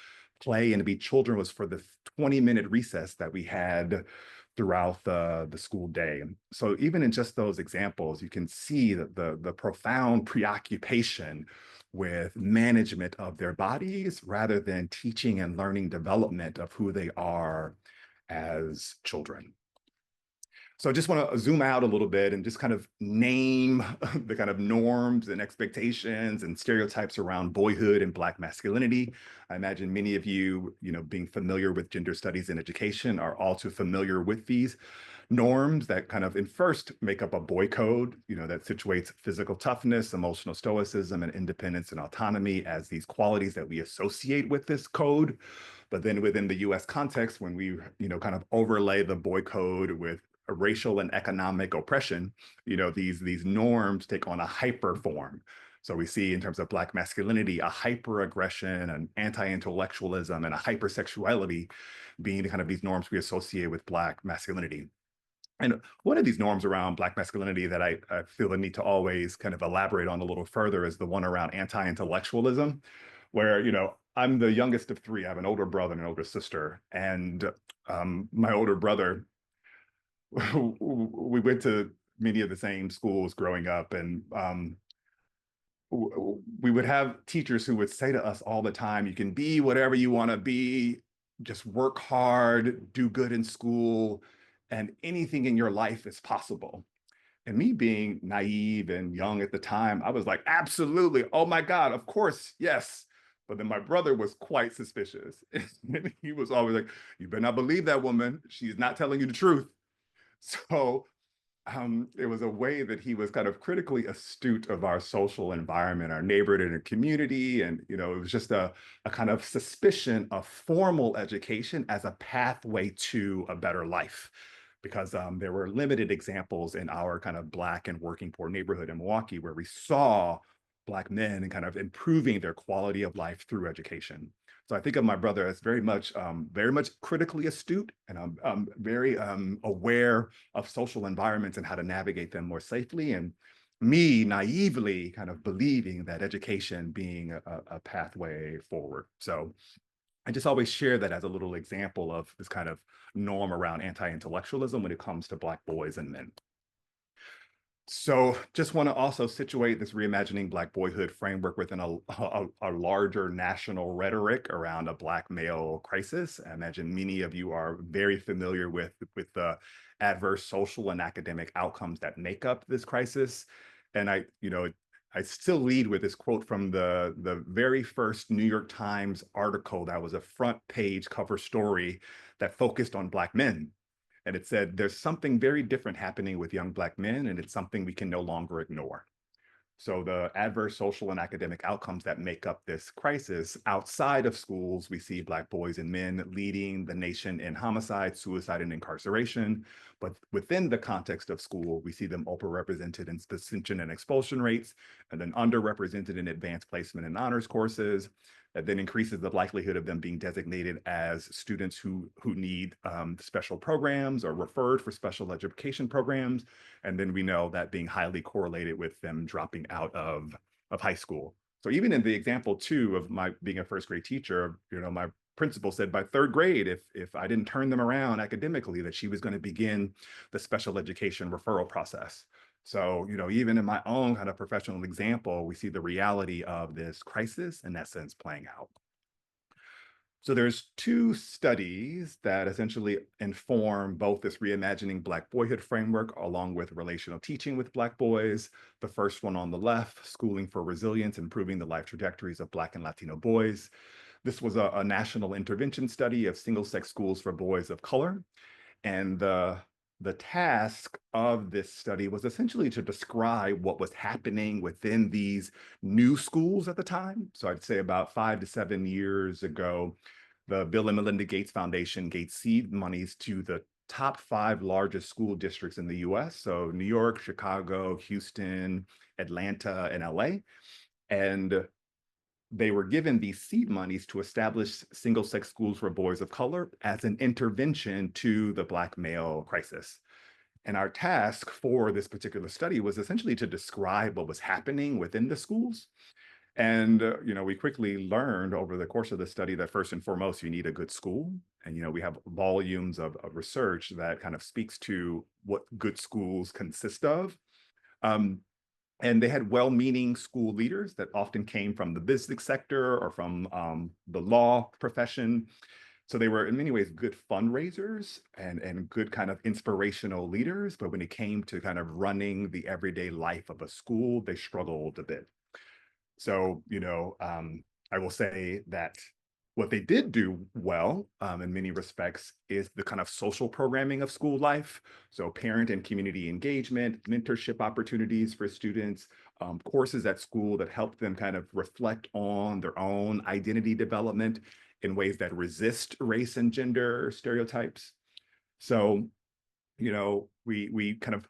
play and be children was for the 20-minute recess that we had throughout the school day. And so even in just those examples, you can see that the profound preoccupation with management of their bodies rather than teaching and learning development of who they are as children. So I just want to zoom out a little bit and just kind of name the kind of norms and expectations and stereotypes around boyhood and Black masculinity. I imagine many of you, being familiar with gender studies in education are all too familiar with these norms that kind of in first make up a boy code, that situates physical toughness, emotional stoicism, and independence and autonomy as these qualities that we associate with this code. But then within the US context, when we, kind of overlay the boy code with racial and economic oppression, these norms take on a hyper form. So we see in terms of Black masculinity, a hyper-aggression, an anti-intellectualism, and a hypersexuality being the kind of these norms we associate with Black masculinity. And one of these norms around Black masculinity that I feel the need to always kind of elaborate on a little further is the one around anti-intellectualism, where, I'm the youngest of three. I have an older brother and an older sister. And my older brother, we went to many of the same schools growing up, and we would have teachers who would say to us all the time, you can be whatever you want to be, just work hard, do good in school, and anything in your life is possible. And me being naive and young at the time, I was like, absolutely, oh my God, of course, yes. But then my brother was quite suspicious. He was always like, you better not believe that woman. She's not telling you the truth. So it was a way that he was kind of critically astute of our social environment, our neighborhood and our community. And, it was just a kind of suspicion of formal education as a pathway to a better life. Because there were limited examples in our kind of Black and working poor neighborhood in Milwaukee where we saw Black men and kind of improving their quality of life through education. So I think of my brother as very much critically astute, and I'm very aware of social environments and how to navigate them more safely. And me naively kind of believing that education being a pathway forward. So I just always share that as a little example of this kind of norm around anti-intellectualism when it comes to Black boys and men. So just want to also situate this reimagining Black boyhood framework within a larger national rhetoric around a Black male crisis. I imagine many of you are very familiar with the adverse social and academic outcomes that make up this crisis. And I still lead with this quote from the very first New York Times article that was a front page cover story that focused on Black men. And it said, there's something very different happening with young Black men, and it's something we can no longer ignore. So the adverse social and academic outcomes that make up this crisis outside of schools, we see Black boys and men leading the nation in homicide, suicide, and incarceration. But within the context of school, we see them overrepresented in suspension and expulsion rates, and then underrepresented in advanced placement and honors courses. That then increases the likelihood of them being designated as students who need special programs or referred for special education programs. And then we know that being highly correlated with them dropping out of high school. So even in the example too of my being a first grade teacher, my principal said by third grade, if I didn't turn them around academically, that she was going to begin the special education referral process. So, even in my own kind of professional example, we see the reality of this crisis in that sense playing out. So there's two studies that essentially inform both this reimagining Black boyhood framework along with relational teaching with Black boys. The first one on the left, Schooling for Resilience, Improving the Life Trajectories of Black and Latino Boys. This was a national intervention study of single-sex schools for boys of color. And the task of this study was essentially to describe what was happening within these new schools at the time. So I'd say about 5 to 7 years ago, the Bill and Melinda Gates Foundation gave seed monies to the top 5 largest school districts in the US. So New York, Chicago, Houston, Atlanta, and LA. And they were given these seed monies to establish single-sex schools for boys of color as an intervention to the Black male crisis. And our task for this particular study was essentially to describe what was happening within the schools. And, we quickly learned over the course of the study that first and foremost, you need a good school. And, we have volumes of research that kind of speaks to what good schools consist of. And they had well-meaning school leaders that often came from the business sector or from the law profession. So they were in many ways good fundraisers and good kind of inspirational leaders. But when it came to kind of running the everyday life of a school, they struggled a bit. So, I will say that what they did do well in many respects is the kind of social programming of school life. So parent and community engagement, mentorship opportunities for students, courses at school that help them kind of reflect on their own identity development in ways that resist race and gender stereotypes. So, we kind of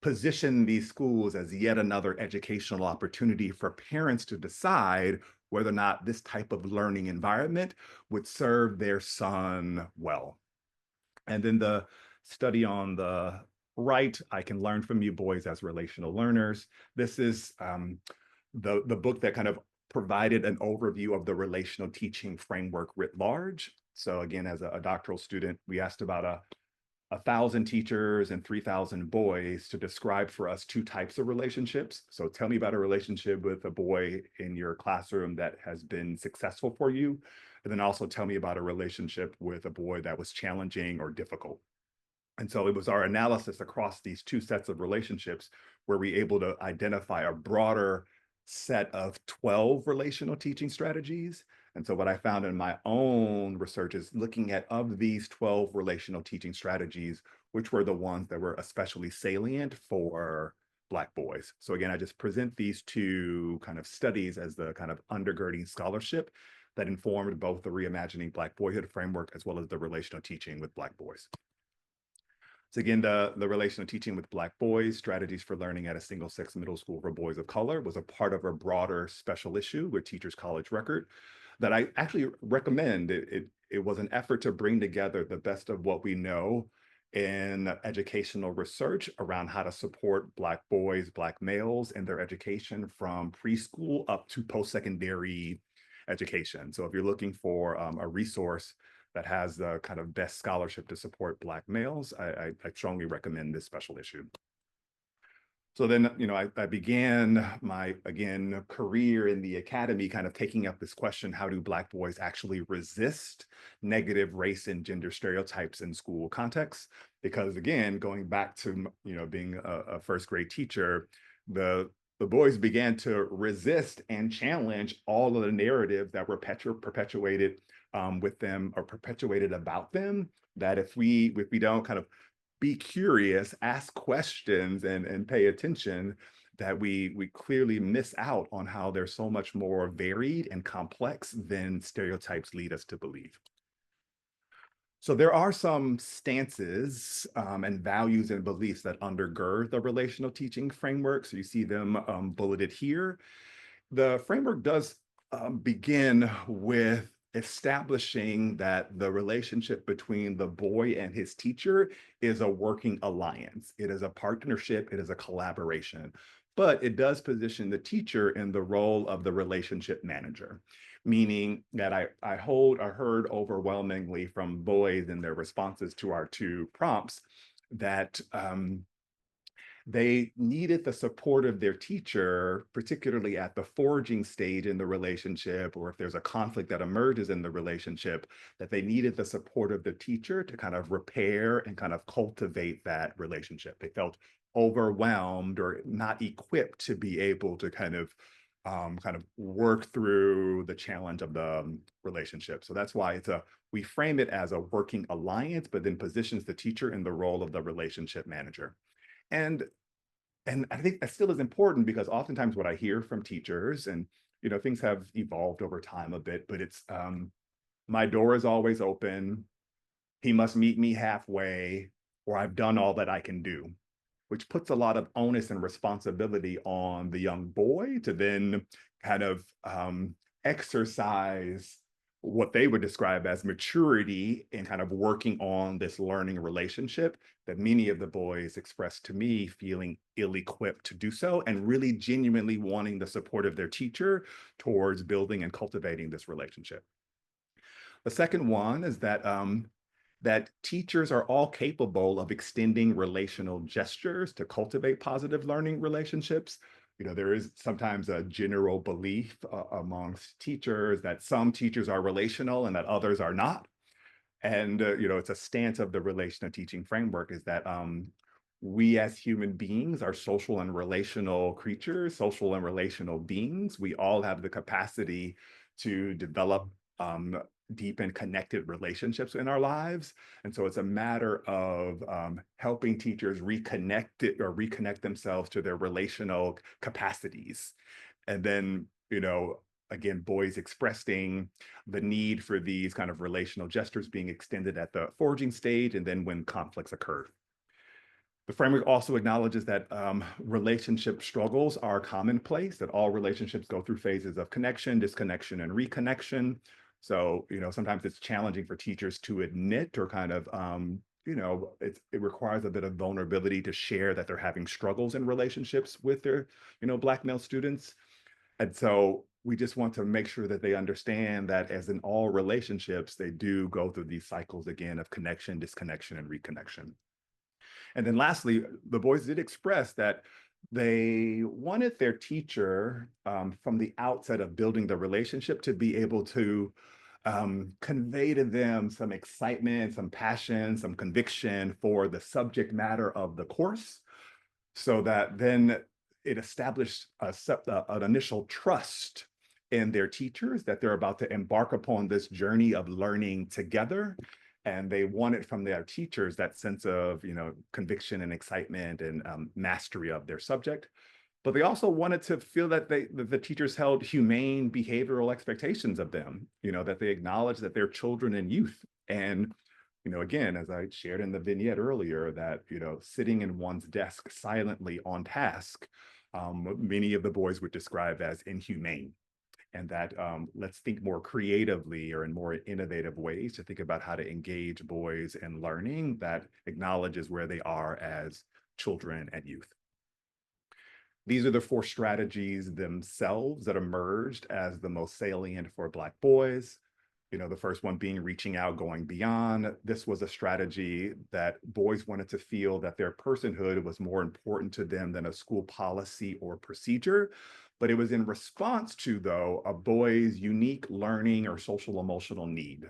position these schools as yet another educational opportunity for parents to decide whether or not this type of learning environment would serve their son well. And then the study on the right, I Can Learn From You Boys as Relational Learners. This is the book that kind of provided an overview of the relational teaching framework writ large. So again, as a doctoral student, we asked about 1,000 teachers and 3,000 boys to describe for us 2 types of relationships. So tell me about a relationship with a boy in your classroom that has been successful for you. And then also tell me about a relationship with a boy that was challenging or difficult. And so it was our analysis across these 2 sets of relationships where we were able to identify a broader set of 12 relational teaching strategies. And so what I found in my own research is looking at of these 12 relational teaching strategies, which were the ones that were especially salient for Black boys. So again, I just present these 2 kind of studies as the kind of undergirding scholarship that informed both the reimagining Black boyhood framework as well as the relational teaching with Black boys. So again, the relational teaching with Black boys, strategies for learning at a single-sex middle school for boys of color was a part of a broader special issue with Teachers College Record. that I actually recommend. It was an effort to bring together the best of what we know in educational research around how to support Black boys, Black males in their education from preschool up to post-secondary education. So if you're looking for a resource that has the kind of best scholarship to support Black males, I strongly recommend this special issue. So then, I began my, again, career in the academy, kind of taking up this question: how do Black boys actually resist negative race and gender stereotypes in school contexts? Because again, going back to, being a first grade teacher, the boys began to resist and challenge all of the narratives that were perpetuated with them, or perpetuated about them, that if we don't kind of be curious, ask questions, and pay attention, that we clearly miss out on how they're so much more varied and complex than stereotypes lead us to believe. So there are some stances and values and beliefs that undergird the relational teaching framework. So you see them bulleted here. The framework does begin with establishing that the relationship between the boy and his teacher is a working alliance. It is a partnership, it is a collaboration, but it does position the teacher in the role of the relationship manager, meaning that I heard overwhelmingly from boys in their responses to our two prompts that they needed the support of their teacher, particularly at the forging stage in the relationship, or if there's a conflict that emerges in the relationship, that they needed the support of the teacher to kind of repair and kind of cultivate that relationship. They felt overwhelmed or not equipped to be able to kind of work through the challenge of the relationship. So that's why we frame it as a working alliance, but then positions the teacher in the role of the relationship manager. And I think that still is important, because oftentimes what I hear from teachers, and things have evolved over time a bit, but it's my door is always open, he must meet me halfway, or I've done all that I can do, which puts a lot of onus and responsibility on the young boy to then kind of exercise what they would describe as maturity in kind of working on this learning relationship, that many of the boys expressed to me feeling ill-equipped to do so, and really genuinely wanting the support of their teacher towards building and cultivating this relationship. The second one is that that teachers are all capable of extending relational gestures to cultivate positive learning relationships. There is sometimes a general belief amongst teachers that some teachers are relational and that others are not. And, it's a stance of the relational teaching framework, is that we as human beings are social and relational creatures, social and relational beings. We all have the capacity to develop deep and connected relationships in our lives. And so it's a matter of helping teachers reconnect themselves to their relational capacities. And then, again, boys expressing the need for these kind of relational gestures being extended at the forging stage, and then when conflicts occur. The framework also acknowledges that relationship struggles are commonplace, that all relationships go through phases of connection, disconnection, and reconnection. So, sometimes it's challenging for teachers to admit, or kind of, it requires a bit of vulnerability to share that they're having struggles in relationships with their, Black male students. And so we just want to make sure that they understand that, as in all relationships, they do go through these cycles again of connection, disconnection, and reconnection. And then lastly, the boys did express that they wanted their teacher from the outset of building the relationship to be able to convey to them some excitement, some passion, some conviction for the subject matter of the course, so that then it established an initial trust in their teachers that they're about to embark upon this journey of learning together. And they wanted from their teachers that sense of, conviction and excitement and mastery of their subject. But they also wanted to feel that the teachers held humane behavioral expectations of them, that they acknowledged that they're children and youth. And, again, as I shared in the vignette earlier, that, sitting in one's desk silently on task, many of the boys would describe as inhumane. and that let's think more creatively or in more innovative ways to think about how to engage boys in learning that acknowledges where they are as children and youth. These are the 4 strategies themselves that emerged as the most salient for Black boys. You know, the first one being reaching out, going beyond. This was a strategy that boys wanted to feel that their personhood was more important to them than a school policy or procedure. But it was in response to, though, a boy's unique learning or social emotional need.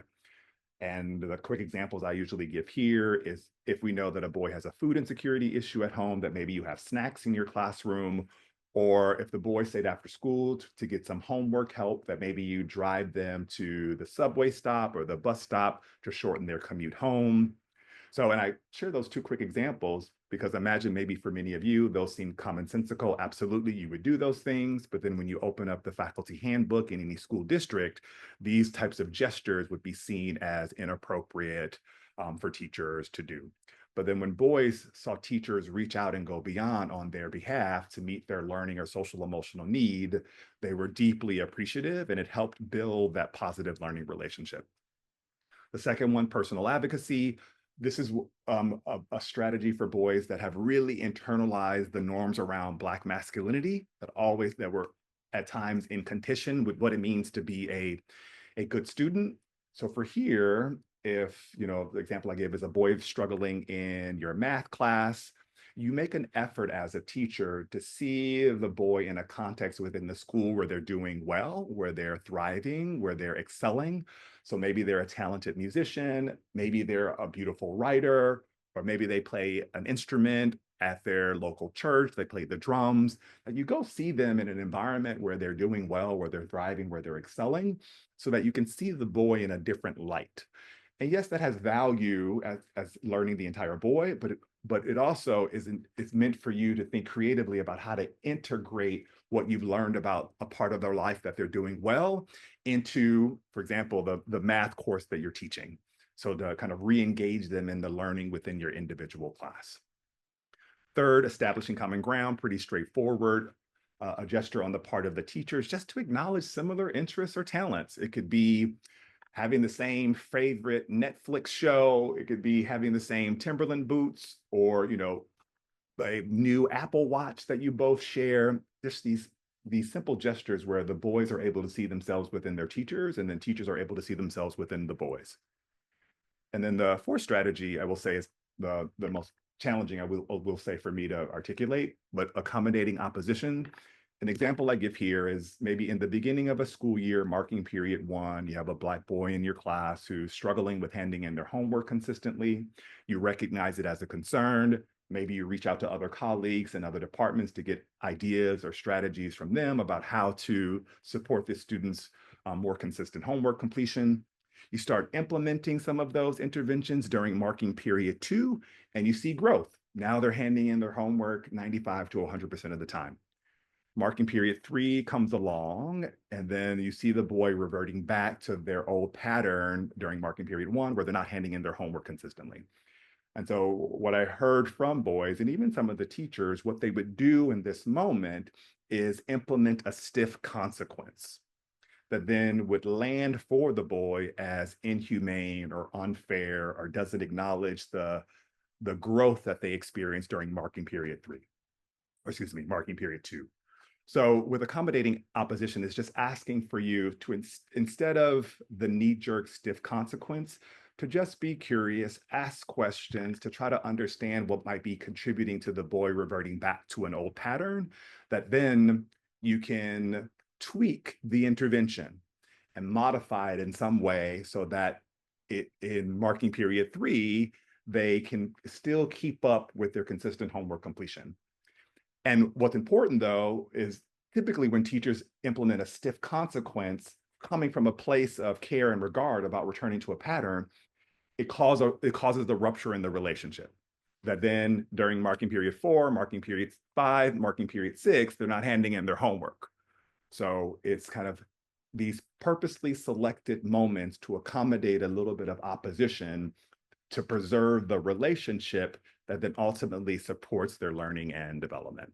And the quick examples I usually give here is if we know that a boy has a food insecurity issue at home, that maybe you have snacks in your classroom, or if the boy stayed after school to get some homework help, that maybe you drive them to the subway stop or the bus stop to shorten their commute home. So, and I share those 2 quick examples because imagine maybe for many of you, those seem commonsensical. Absolutely, you would do those things. But then when you open up the faculty handbook in any school district, these types of gestures would be seen as inappropriate for teachers to do. But then when boys saw teachers reach out and go beyond on their behalf to meet their learning or social emotional need, they were deeply appreciative, and it helped build that positive learning relationship. The second one, personal advocacy. This is a strategy for boys that have really internalized the norms around Black masculinity that were at times in contention with what it means to be a good student. So for here, if, you know, the example I gave is a boy struggling in your math class, you make an effort as a teacher to see the boy in a context within the school where they're doing well, where they're thriving, where they're excelling. So maybe they're a talented musician, maybe they're a beautiful writer, or maybe they play an instrument at their local church, they play the drums. And you go see them in an environment where they're doing well, where they're thriving, where they're excelling, so that you can see the boy in a different light. And yes, that has value as learning the entire boy, but it also it's meant for you to think creatively about how to integrate what you've learned about a part of their life that they're doing well into, for example, the math course that you're teaching. So to kind of re-engage them in the learning within your individual class. Third, establishing common ground, pretty straightforward. A gesture on the part of the teachers just to acknowledge similar interests or talents. It could be having the same favorite Netflix show. It could be having the same Timberland boots, or, you know, a new Apple Watch that you both share. Just these simple gestures where the boys are able to see themselves within their teachers, and then teachers are able to see themselves within the boys. And then the 4th strategy, I will say, is the most challenging, I will say, for me to articulate, but accommodating opposition. An example I give here is maybe in the beginning of a school year, marking period 1, you have a Black boy in your class who's struggling with handing in their homework consistently. You recognize it as a concern. Maybe you reach out to other colleagues and other departments to get ideas or strategies from them about how to support this student's more consistent homework completion. You start implementing some of those interventions during marking period 2, and you see growth. Now they're handing in their homework 95 to 100% of the time. Marking period 3 comes along, and then you see the boy reverting back to their old pattern during marking period 1, where they're not handing in their homework consistently. And so what I heard from boys, and even some of the teachers, what they would do in this moment is implement a stiff consequence that then would land for the boy as inhumane or unfair, or doesn't acknowledge the growth that they experienced during marking period 3, or excuse me, marking period 2. So with accommodating opposition, it's just asking for you to, instead of the knee-jerk stiff consequence, to just be curious, ask questions, to try to understand what might be contributing to the boy reverting back to an old pattern, that then you can tweak the intervention and modify it in some way so that in marking period 3, they can still keep up with their consistent homework completion. And what's important, though, is typically when teachers implement a stiff consequence coming from a place of care and regard about returning to a pattern, it causes the rupture in the relationship. That then during marking period 4, marking period 5, marking period 6, they're not handing in their homework. So it's kind of these purposely selected moments to accommodate a little bit of opposition to preserve the relationship that then ultimately supports their learning and development.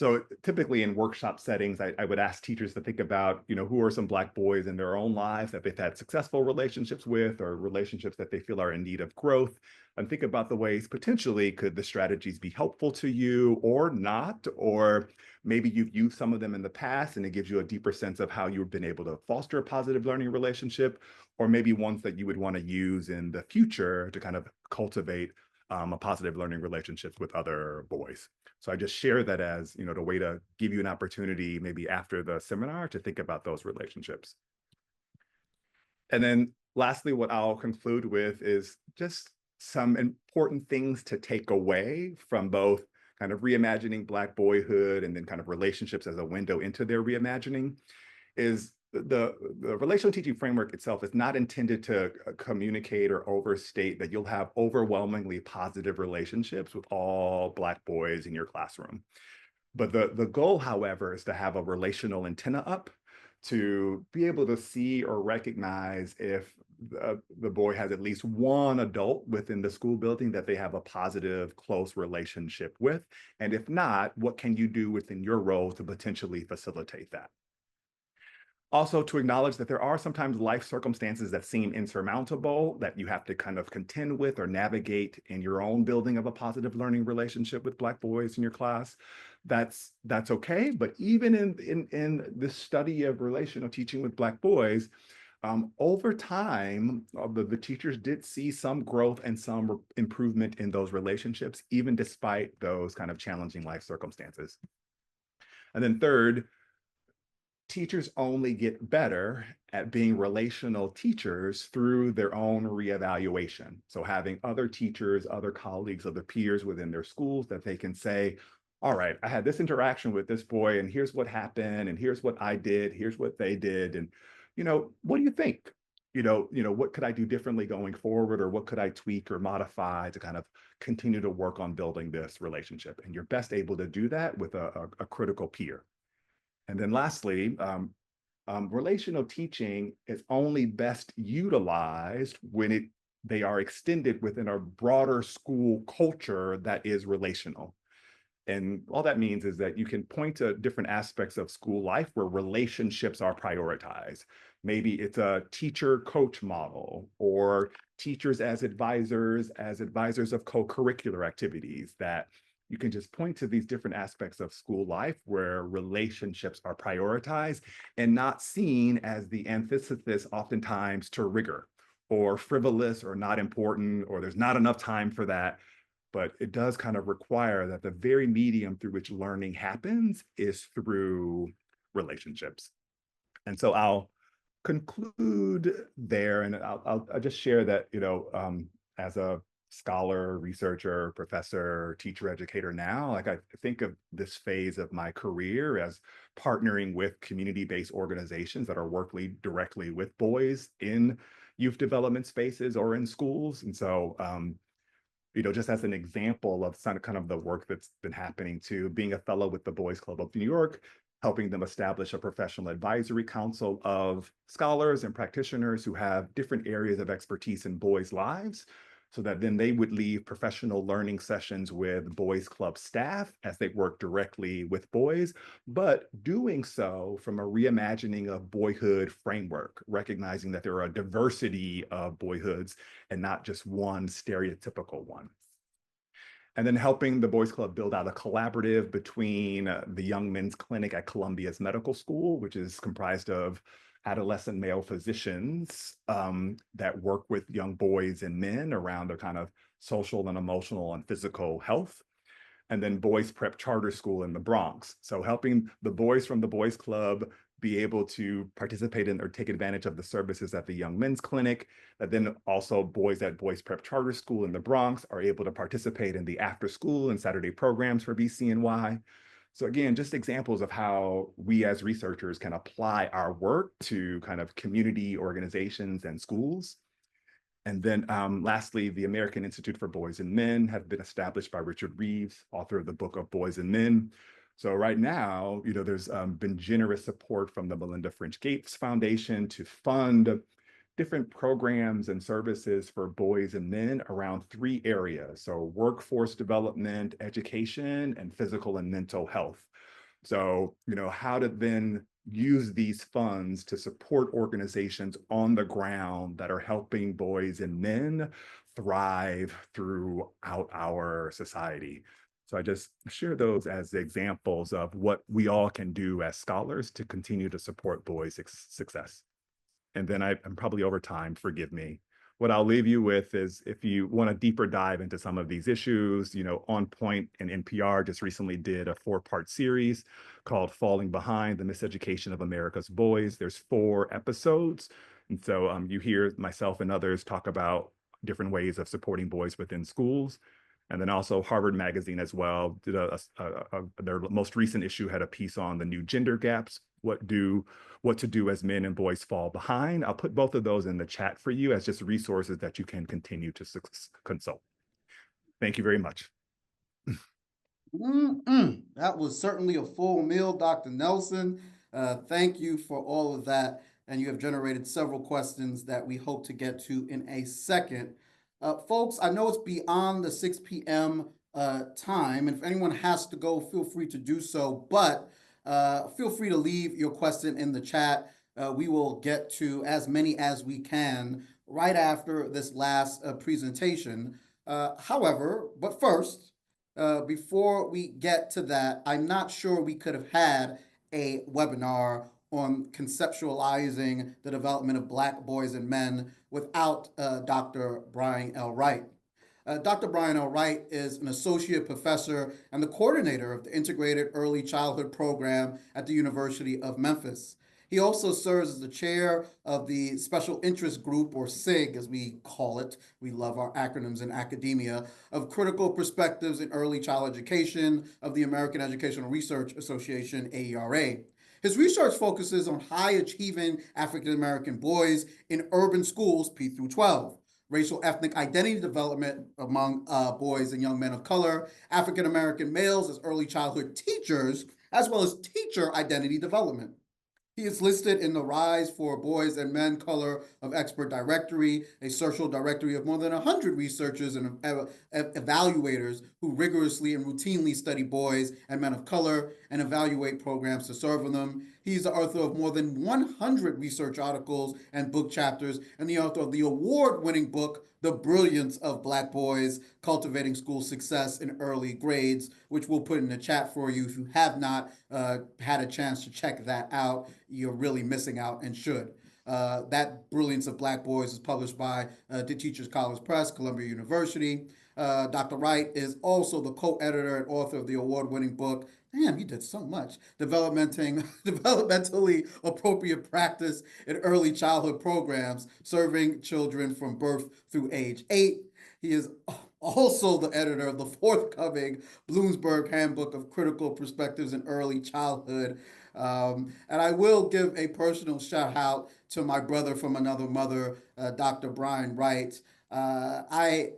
So typically in workshop settings, I would ask teachers to think about, who are some Black boys in their own lives that they've had successful relationships with, or relationships that they feel are in need of growth, and think about the ways potentially could the strategies be helpful to you or not, or maybe you've used some of them in the past and it gives you a deeper sense of how you've been able to foster a positive learning relationship, or maybe ones that you would want to use in the future to kind of cultivate a positive learning relationship with other boys. So I just share that as, the way to give you an opportunity maybe after the seminar to think about those relationships. And then lastly, what I'll conclude with is just some important things to take away from both kind of reimagining Black boyhood and then kind of relationships as a window into their reimagining is the relational teaching framework itself is not intended to communicate or overstate that you'll have overwhelmingly positive relationships with all Black boys in your classroom. But the goal, however, is to have a relational antenna up to be able to see or recognize if the boy has at least one adult within the school building that they have a positive, close relationship with. And if not, what can you do within your role to potentially facilitate that? Also, to acknowledge that there are sometimes life circumstances that seem insurmountable that you have to kind of contend with or navigate in your own building of a positive learning relationship with Black boys in your class. That's okay. But even in this study of relational teaching with Black boys, over time, the teachers did see some growth and some improvement in those relationships, even despite those kind of challenging life circumstances. And then third, teachers only get better at being relational teachers through their own reevaluation. So having other teachers, other colleagues, other peers within their schools that they can say, all right, I had this interaction with this boy and here's what happened and here's what I did, here's what they did. And, what do you think? What could I do differently going forward, or what could I tweak or modify to kind of continue to work on building this relationship? And you're best able to do that with a critical peer. And then lastly, relational teaching is only best utilized when they are extended within a broader school culture that is relational. And all that means is that you can point to different aspects of school life where relationships are prioritized. Maybe it's a teacher-coach model, or teachers as advisors of co-curricular activities, that you can just point to these different aspects of school life where relationships are prioritized and not seen as the antithesis oftentimes to rigor or frivolous or not important, or there's not enough time for that. But it does kind of require that the very medium through which learning happens is through relationships. And so I'll conclude there, and I'll just share that, as a scholar, researcher, professor, teacher, educator now, like I think of this phase of my career as partnering with community-based organizations that are working directly with boys in youth development spaces or in schools. And so, just as an example of some kind of the work that's been happening, to being a fellow with the Boys Club of New York, helping them establish a professional advisory council of scholars and practitioners who have different areas of expertise in boys' lives, so that then they would lead professional learning sessions with Boys Club staff as they work directly with boys, but doing so from a reimagining of boyhood framework, recognizing that there are a diversity of boyhoods and not just one stereotypical one. And then helping the Boys Club build out a collaborative between the Young Men's Clinic at Columbia's Medical School, which is comprised of adolescent male physicians that work with young boys and men around their kind of social and emotional and physical health. And then Boys Prep Charter School in the Bronx. So helping the boys from the Boys Club be able to participate in or take advantage of the services at the Young Men's Clinic, that then also boys at Boys Prep Charter School in the Bronx are able to participate in the after school and Saturday programs for BCNY. So again, just examples of how we as researchers can apply our work to kind of community organizations and schools. And then lastly, the American Institute for Boys and Men have been established by Richard Reeves, author of the book of Boys and Men. So right now, there's been generous support from the Melinda French Gates Foundation to fund different programs and services for boys and men around 3 areas. So workforce development, education, and physical and mental health. So, how to then use these funds to support organizations on the ground that are helping boys and men thrive throughout our society. So I just share those as examples of what we all can do as scholars to continue to support boys' success. And then I'm probably over time, forgive me. What I'll leave you with is, if you want a deeper dive into some of these issues, On Point and NPR just recently did a 4-part series called Falling Behind: The Miseducation of America's Boys. There's 4 episodes. And so you hear myself and others talk about different ways of supporting boys within schools. And then also Harvard Magazine as well did their most recent issue had a piece on the new gender gaps, what to do as men and boys fall behind. I'll put both of those in the chat for you as just resources that you can continue to consult. Thank you very much. That was certainly a full meal, Dr. Nelson. Thank you for all of that. And you have generated several questions that we hope to get to in a second. Folks, I know it's beyond the 6 p.m. Time, and if anyone has to go, feel free to do so, but feel free to leave your question in the chat. We will get to as many as we can right after this last presentation. However, but first, before we get to that, I'm not sure we could have had a webinar on conceptualizing the development of Black boys and men without Dr. Brian L. Wright. Dr. Brian L. Wright is an associate professor and the coordinator of the Integrated Early Childhood Program at the University of Memphis. He also serves as the chair of the Special Interest Group, or SIG, as we call it. We love our acronyms in academia, of Critical Perspectives in Early Child Education of the American Educational Research Association, AERA. His research focuses on high-achieving African-American boys in urban schools, P through 12, racial ethnic identity development among boys and young men of color, African-American males as early childhood teachers, as well as teacher identity development. He is listed in the Rise for Boys and Men Color of Expert Directory, a social directory of more than 100 researchers and evaluators who rigorously and routinely study boys and men of color and evaluate programs to serve them. He's the author of more than 100 research articles and book chapters, and the author of the award-winning book, The Brilliance of Black Boys, Cultivating School Success in Early Grades, which we'll put in the chat for you. If you have not had a chance to check that out, you're really missing out and should. That Brilliance of Black Boys is published by the Teachers College Press, Columbia University. Dr. Wright is also the co-editor and author of the award-winning book, damn, he did so much, Developmentally Appropriate Practice in Early Childhood Programs, Serving Children from Birth through Age 8. He is also the editor of the forthcoming Bloomsburg Handbook of Critical Perspectives in Early Childhood. And I will give a personal shout out to my brother from another mother, Dr. Brian Wright. I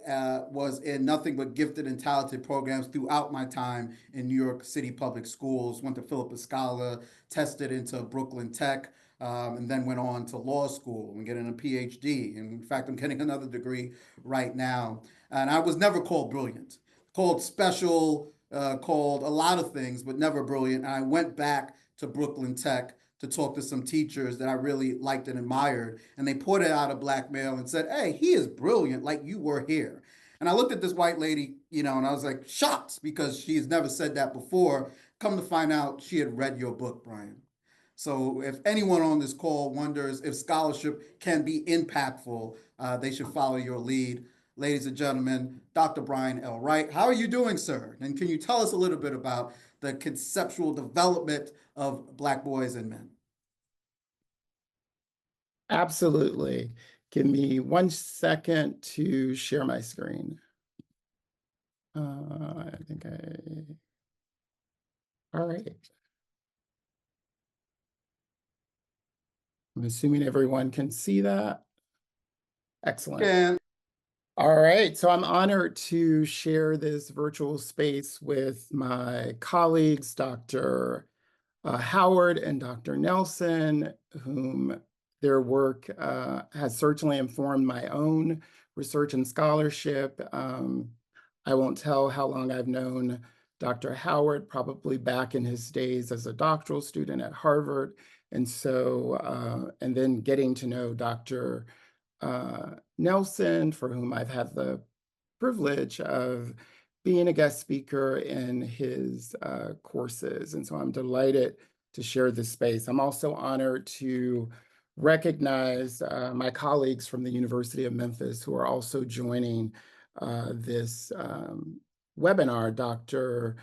was in nothing but gifted and talented programs throughout my time in New York City public schools, went to Philippa Scala, tested into Brooklyn Tech, and then went on to law school and getting a PhD. And in fact, I'm getting another degree right now. And I was never called brilliant, called special, called a lot of things, but never brilliant. And I went back to Brooklyn Tech to talk to some teachers that I really liked and admired. And they pointed out a Black male and said, hey, he is brilliant, like you were here. And I looked at this white lady, and I was like shocked because she's never said that before. Come to find out, she had read your book, Brian. So if anyone on this call wonders if scholarship can be impactful, they should follow your lead. Ladies and gentlemen, Dr. Brian L. Wright, how are you doing, sir? And can you tell us a little bit about the conceptual development of Black boys and men? Absolutely. Give me 1 second to share my screen. All right. I'm assuming everyone can see that. Excellent. And all right, so I'm honored to share this virtual space with my colleagues, Dr. Howard and Dr. Nelson, whom their work has certainly informed my own research and scholarship. I won't tell how long I've known Dr. Howard probably back in his days as a doctoral student at Harvard. And so, and then getting to know Dr. Nelson, for whom I've had the privilege of being a guest speaker in his courses. And so I'm delighted to share this space. I'm also honored to recognize my colleagues from the University of Memphis who are also joining this webinar, Dr.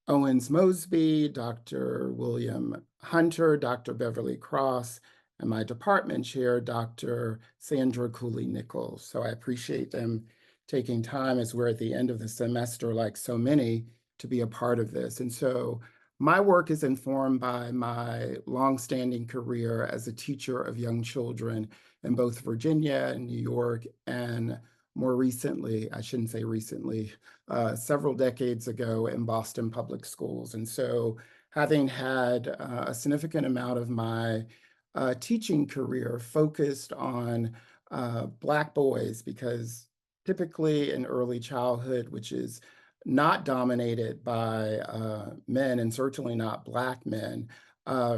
Owens Mosby, Dr. William Hunter, Dr. Beverly Cross, and my department chair, Dr. Sandra Cooley-Nichols. So I appreciate them taking time as we're at the end of the semester, like so many, to be a part of this. And so my work is informed by my longstanding career as a teacher of young children in both Virginia and New York, and more recently, I shouldn't say recently, several decades ago in Boston Public Schools. And so having had a significant amount of my teaching career focused on Black boys, because typically in early childhood, which is not dominated by men and certainly not Black men,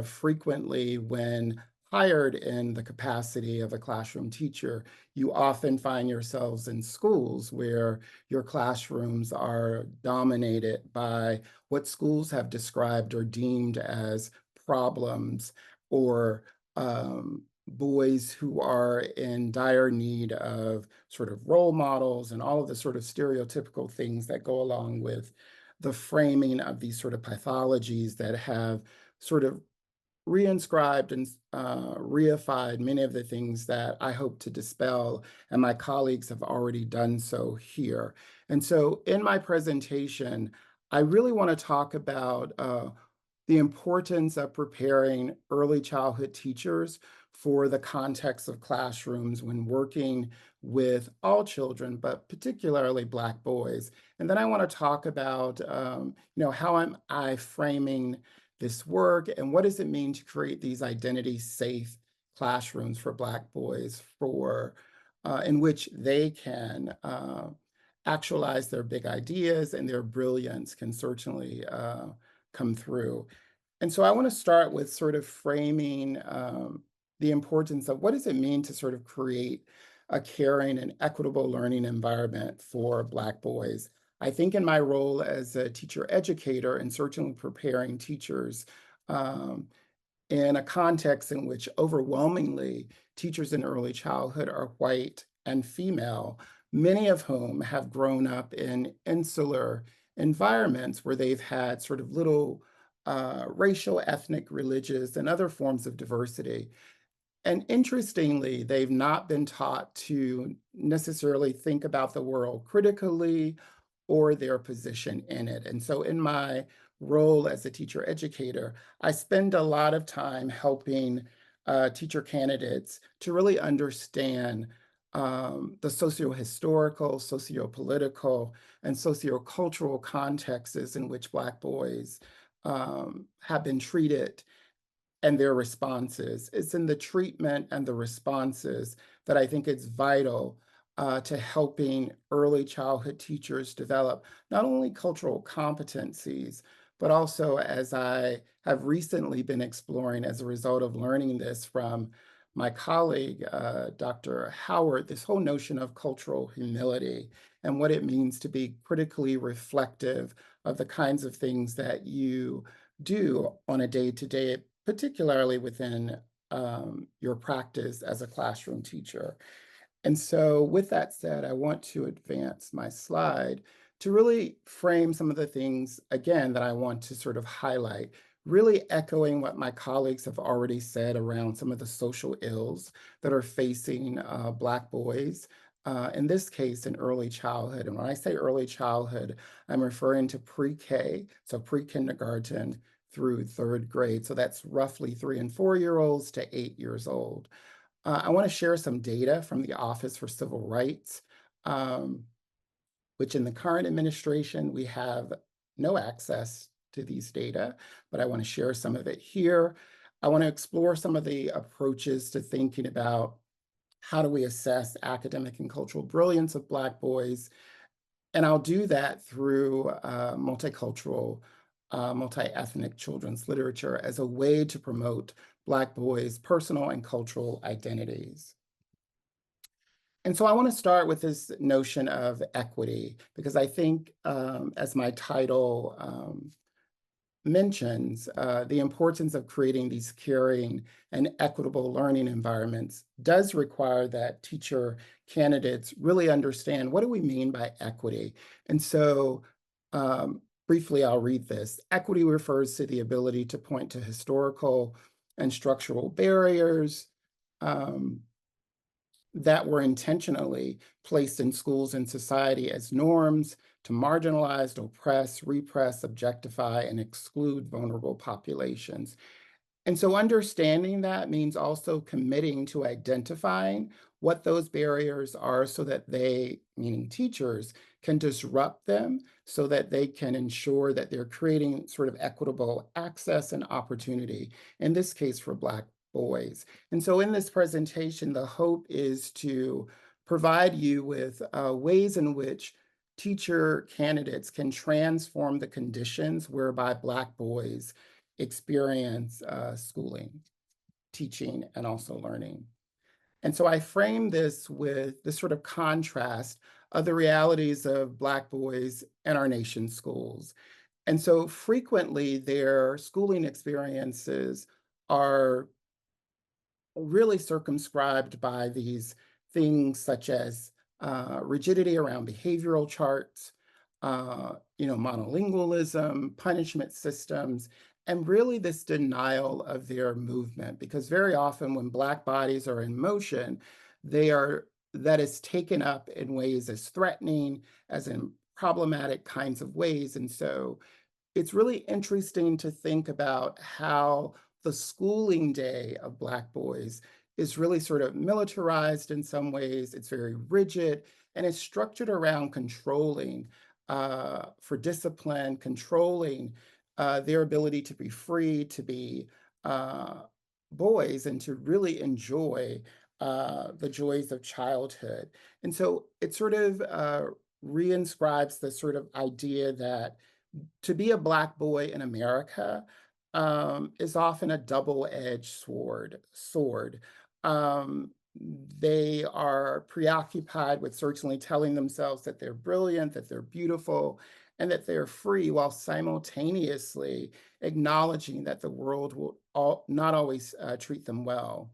frequently when hired in the capacity of a classroom teacher, you often find yourselves in schools where your classrooms are dominated by what schools have described or deemed as problems, or boys who are in dire need of sort of role models and all of the sort of stereotypical things that go along with the framing of these sort of pathologies that have sort of reinscribed and reified many of the things that I hope to dispel, and my colleagues have already done so here. And so in my presentation, I really want to talk about the importance of preparing early childhood teachers for the context of classrooms when working with all children, but particularly Black boys. And then I want to talk about, how am I framing this work, and what does it mean to create these identity-safe classrooms for Black boys in which they can actualize their big ideas, and their brilliance can certainly come through. And so I want to start with sort of framing the importance of what does it mean to sort of create a caring and equitable learning environment for Black boys. I think in my role as a teacher educator and certainly preparing teachers in a context in which overwhelmingly teachers in early childhood are white and female, many of whom have grown up in insular environments where they've had sort of little racial, ethnic, religious, and other forms of diversity. And interestingly, they've not been taught to necessarily think about the world critically or their position in it. And so in my role as a teacher educator, I spend a lot of time helping teacher candidates to really understand the socio-historical, socio-political, and socio-cultural contexts in which Black boys have been treated and their responses. It's in the treatment and the responses that I think it's vital to helping early childhood teachers develop not only cultural competencies, but also, as I have recently been exploring as a result of learning this from my colleague, Dr. Howard, this whole notion of cultural humility and what it means to be critically reflective of the kinds of things that you do on a day-to-day, particularly within your practice as a classroom teacher. And so with that said, I want to advance my slide to really frame some of the things, again, that I want to sort of highlight, really echoing what my colleagues have already said around some of the social ills that are facing Black boys, in this case, in early childhood. And when I say early childhood, I'm referring to pre-K, so pre-kindergarten through third grade. So that's roughly 3 and 4-year-olds to 8 years old. I want to share some data from the Office for Civil Rights, which in the current administration, we have no access to these data, but I want to share some of it here. I want to explore some of the approaches to thinking about how do we assess academic and cultural brilliance of Black boys, And I'll do that through multicultural, multi-ethnic children's literature as a way to promote Black boys' personal and cultural identities. And so I want to start with this notion of equity, because I think, as my title mentions, the importance of creating these caring and equitable learning environments does require that teacher candidates really understand, what do we mean by equity? And so briefly, I'll read this. Equity refers to the ability to point to historical and structural barriers that were intentionally placed in schools and society as norms to marginalize, oppress, repress, objectify, and exclude vulnerable populations. And so understanding that means also committing to identifying what those barriers are so that they, meaning teachers, can disrupt them so that they can ensure that they're creating sort of equitable access and opportunity, in this case for Black boys. And so in this presentation, the hope is to provide you with ways in which teacher candidates can transform the conditions whereby Black boys experience schooling, teaching, and also learning. And so I frame this with this sort of contrast of the realities of Black boys in our nation's schools. And so frequently their schooling experiences are really circumscribed by these things such as rigidity around behavioral charts, monolingualism, punishment systems, and really this denial of their movement. Because very often when Black bodies are in motion, that is taken up in ways as threatening, as in problematic kinds of ways. And so it's really interesting to think about how the schooling day of Black boys is really sort of militarized in some ways. It's very rigid, and it's structured around controlling for discipline, controlling their ability to be free, to be boys, and to really enjoy the joys of childhood. And so it sort of reinscribes the sort of idea that to be a Black boy in America is often a double-edged sword. They are preoccupied with certainly telling themselves that they're brilliant, that they're beautiful, and that they're free, while simultaneously acknowledging that the world will not always treat them well.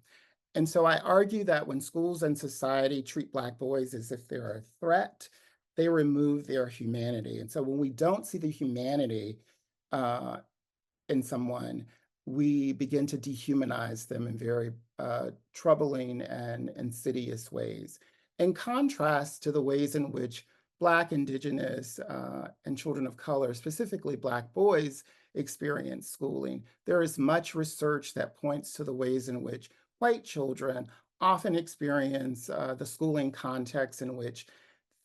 And so I argue that when schools and society treat Black boys as if they're a threat, they remove their humanity. And so when we don't see the humanity in someone, we begin to dehumanize them in very troubling and insidious ways. In contrast to the ways in which Black, Indigenous, and children of color, specifically Black boys, experience schooling, there is much research that points to the ways in which white children often experience the schooling context in which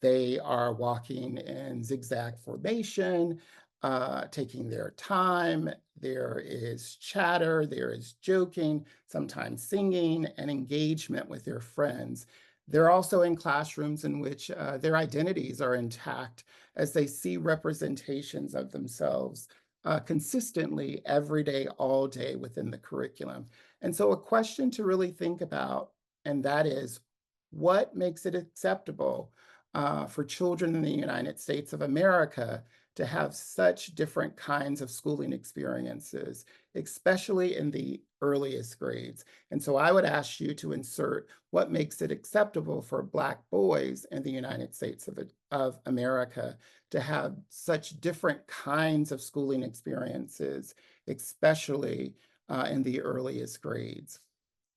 they are walking in zigzag formation, taking their time. There is chatter, there is joking, sometimes singing, and engagement with their friends. They're also in classrooms in which their identities are intact as they see representations of themselves consistently every day, all day within the curriculum. And so a question to really think about, and that is, what makes it acceptable for children in the United States of America to have such different kinds of schooling experiences, especially in the earliest grades? And so I would ask you to insert what makes it acceptable for Black boys in the United States of America to have such different kinds of schooling experiences, especially in the earliest grades.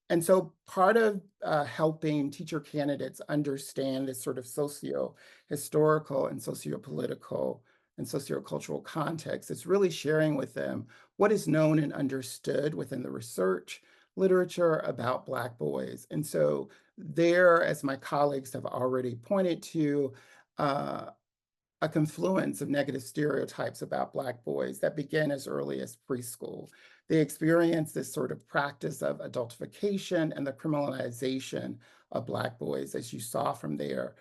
And so part of helping teacher candidates understand this sort of socio-historical and socio-political and sociocultural context is really sharing with them what is known and understood within the research literature about Black boys. And so there, as my colleagues have already pointed to, a confluence of negative stereotypes about Black boys that begin as early as preschool. They experience this sort of practice of adultification and the criminalization of Black boys, as you saw from their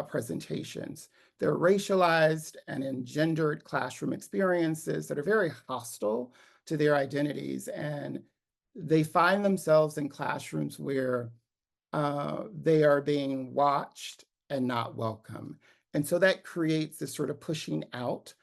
presentations. They're racialized and engendered classroom experiences that are very hostile to their identities. And they find themselves in classrooms where they are being watched and not welcome. And so that creates this sort of pushing out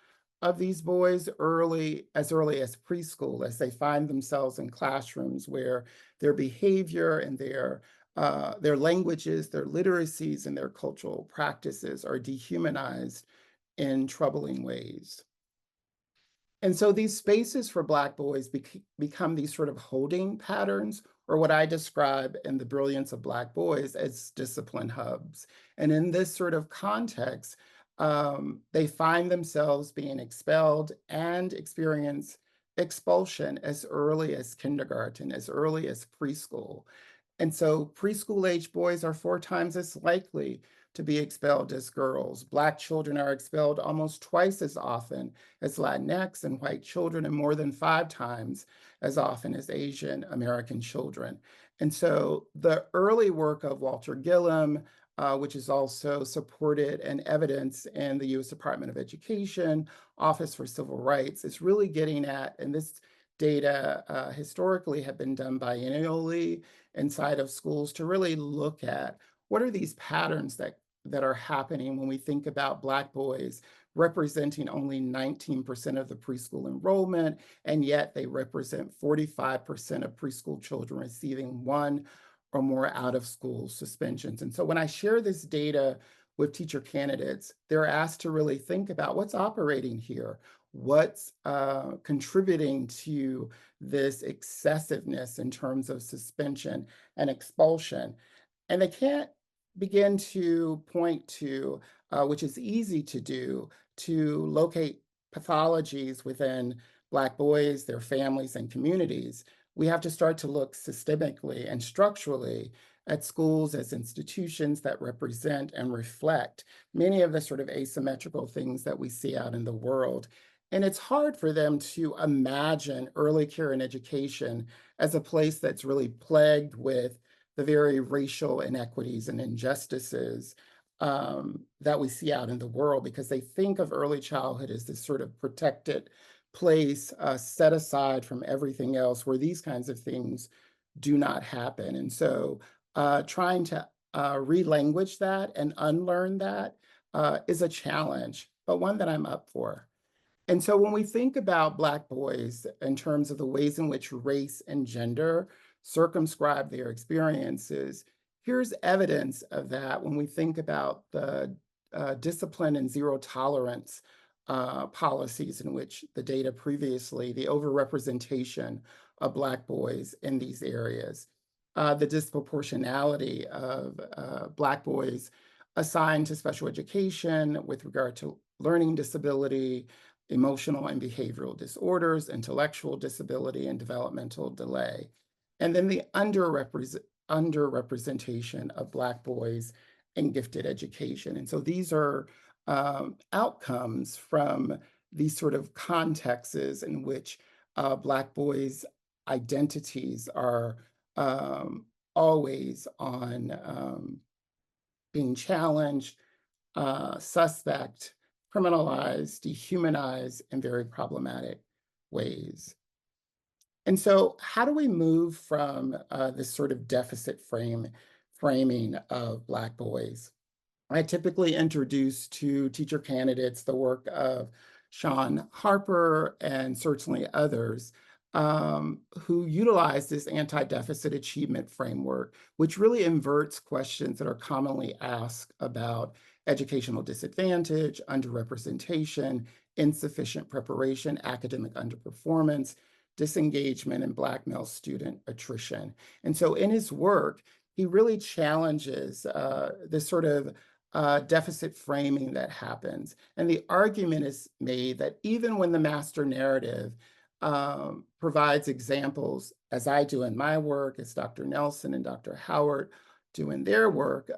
of these boys early as preschool, as they find themselves in classrooms where their behavior and their languages, their literacies, and their cultural practices are dehumanized in troubling ways. And so these spaces for Black boys become these sort of holding patterns, or what I describe in The Brilliance of Black Boys as discipline hubs. And in this sort of context, they find themselves being expelled and experience expulsion as early as kindergarten, as early as preschool. And so preschool age boys are 4 times as likely to be expelled as girls. Black children are expelled almost twice as often as Latinx and white children, and more than 5 times as often as Asian American children. And so the early work of Walter Gillum, which is also supported and evidenced in the U.S. Department of Education, Office for Civil Rights, is really getting at, and this data historically have been done biennially inside of schools to really look at what are these patterns that are happening when we think about Black boys representing only 19% of the preschool enrollment, and yet they represent 45% of preschool children receiving 1 or more out-of-school suspensions. And so when I share this data with teacher candidates, they're asked to really think about what's operating here, what's contributing to this excessiveness in terms of suspension and expulsion. And they can't begin to point to, which is easy to do, to locate pathologies within Black boys, their families, and communities. We have to start to look systemically and structurally at schools as institutions that represent and reflect many of the sort of asymmetrical things that we see out in the world. And it's hard for them to imagine early care and education as a place that's really plagued with the very racial inequities and injustices that we see out in the world, because they think of early childhood as this sort of protected place set aside from everything else where these kinds of things do not happen. And so trying to relanguage that and unlearn that is a challenge, but one that I'm up for. And so when we think about Black boys in terms of the ways in which race and gender circumscribe their experiences, here's evidence of that when we think about the discipline and zero tolerance policies in which the data previously, the overrepresentation of Black boys in these areas, the disproportionality of Black boys assigned to special education with regard to learning disability, emotional and behavioral disorders, intellectual disability, and developmental delay. And then the underrepresentation of Black boys in gifted education. And so these are outcomes from these sort of contexts in which Black boys' identities are always on being challenged, suspect, criminalized, dehumanized in very problematic ways. And so how do we move from this sort of deficit framing of Black boys? I typically introduce to teacher candidates the work of Sean Harper and certainly others who utilize this anti-deficit achievement framework, which really inverts questions that are commonly asked about educational disadvantage, underrepresentation, insufficient preparation, academic underperformance, disengagement, and Black male student attrition. And so in his work, he really challenges this sort of deficit framing that happens. And the argument is made that even when the master narrative provides examples, as I do in my work, as Dr. Nelson and Dr. Howard do in their work,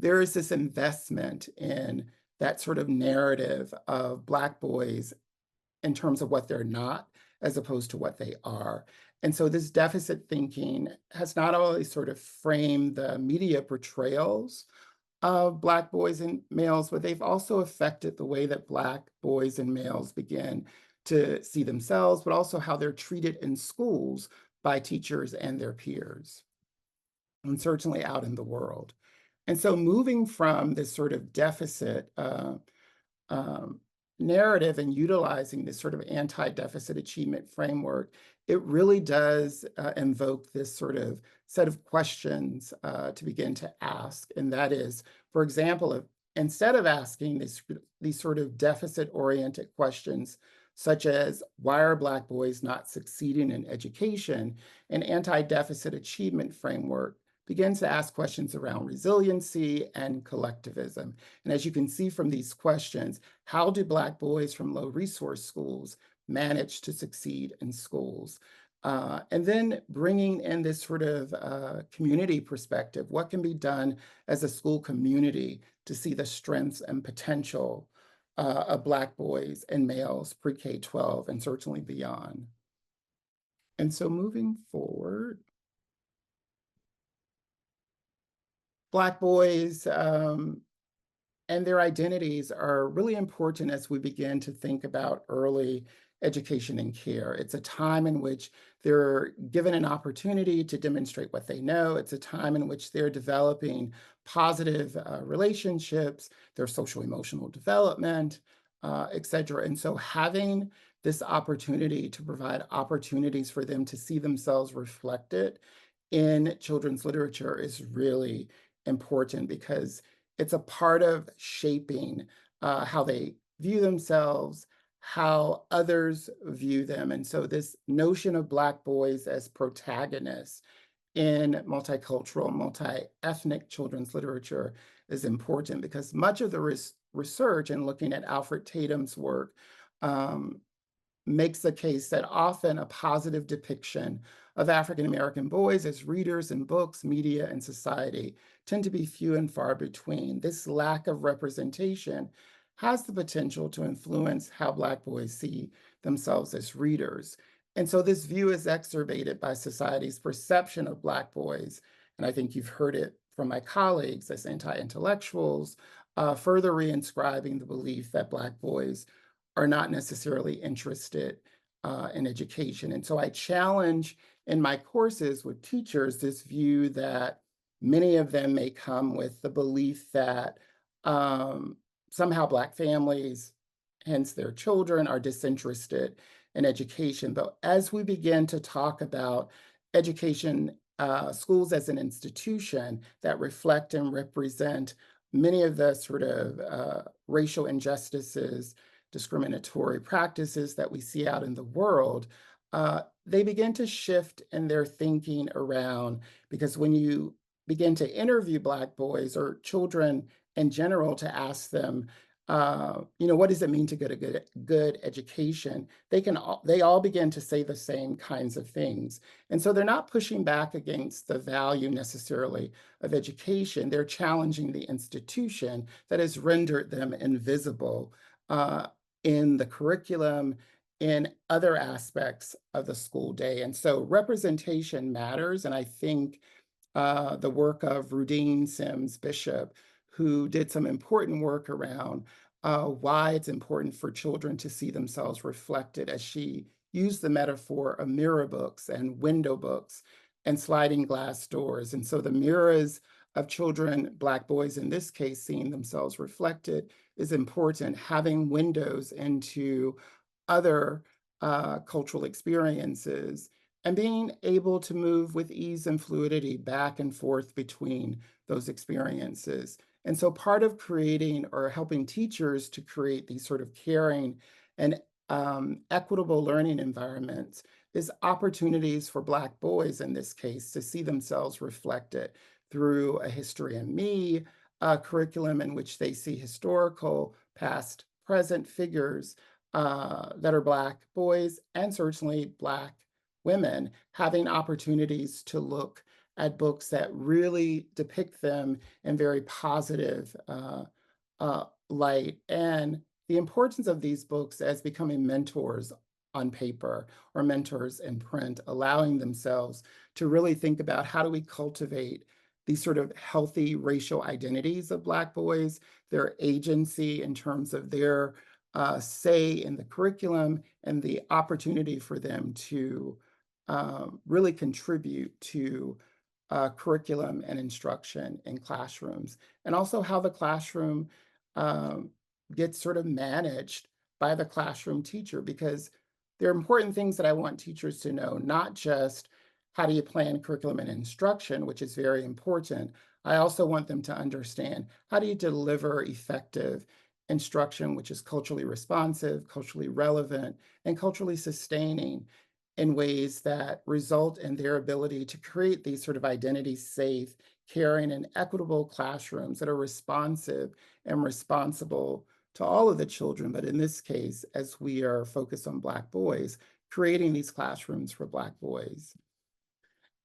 there is this investment in that sort of narrative of Black boys in terms of what they're not, as opposed to what they are. And so this deficit thinking has not only sort of framed the media portrayals of Black boys and males, but they've also affected the way that Black boys and males begin to see themselves, but also how they're treated in schools by teachers and their peers, and certainly out in the world. And so moving from this sort of deficit um, narrative and utilizing this sort of anti-deficit achievement framework, it really does invoke this sort of set of questions to begin to ask. And that is, for example, if instead of asking these sort of deficit-oriented questions, such as why are Black boys not succeeding in education, an anti-deficit achievement framework begins to ask questions around resiliency and collectivism. And as you can see from these questions, how do Black boys from low resource schools manage to succeed in schools? And then bringing in this sort of community perspective, what can be done as a school community to see the strengths and potential of Black boys and males pre-K-12 and certainly beyond. And so moving forward, Black boys and their identities are really important as we begin to think about early education and care. It's a time in which they're given an opportunity to demonstrate what they know. It's a time in which they're developing positive relationships, their social-emotional development, et cetera. And so having this opportunity to provide opportunities for them to see themselves reflected in children's literature is really important, because it's a part of shaping how they view themselves, how others view them. And so this notion of Black boys as protagonists in multicultural, multi-ethnic children's literature is important, because much of the research and looking at Alfred Tatum's work makes the case that often a positive depiction of African-American boys as readers in books, media, and society tend to be few and far between. This lack of representation has the potential to influence how Black boys see themselves as readers. And so this view is exacerbated by society's perception of Black boys, and I think you've heard it from my colleagues, as anti-intellectuals, further reinscribing the belief that Black boys are not necessarily interested in education. And so I challenge in my courses with teachers this view that many of them may come with the belief that somehow Black families, hence their children, are disinterested in education. But as we begin to talk about education, schools as an institution that reflect and represent many of the sort of racial injustices, discriminatory practices that we see out in the world, they begin to shift in their thinking around, because when you begin to interview Black boys or children in general to ask them, what does it mean to get a good education? They all begin to say the same kinds of things. And so they're not pushing back against the value necessarily of education. They're challenging the institution that has rendered them invisible in the curriculum, in other aspects of the school day. And so representation matters. And I think the work of Rudine Sims Bishop, who did some important work around why it's important for children to see themselves reflected, as she used the metaphor of mirror books and window books and sliding glass doors. And so the mirrors of children, Black boys in this case, seeing themselves reflected is important. Having windows into other cultural experiences and being able to move with ease and fluidity back and forth between those experiences. And so part of creating or helping teachers to create these sort of caring and equitable learning environments is opportunities for Black boys in this case to see themselves reflected through a history and me curriculum in which they see historical, past, present figures that are Black boys and certainly Black women having opportunities to look at books that really depict them in very positive light, and the importance of these books as becoming mentors on paper or mentors in print, allowing themselves to really think about how do we cultivate these sort of healthy racial identities of Black boys, their agency in terms of their say in the curriculum, and the opportunity for them to really contribute to curriculum and instruction in classrooms, and also how the classroom um, gets sort of managed by the classroom teacher, because there are important things that I want teachers to know, not just how do you plan curriculum and instruction, which is very important. I also want them to understand how do you deliver effective instruction, which is culturally responsive, culturally relevant, and culturally sustaining in ways that result in their ability to create these sort of identity-safe, caring, and equitable classrooms that are responsive and responsible to all of the children, but in this case, as we are focused on Black boys, creating these classrooms for Black boys.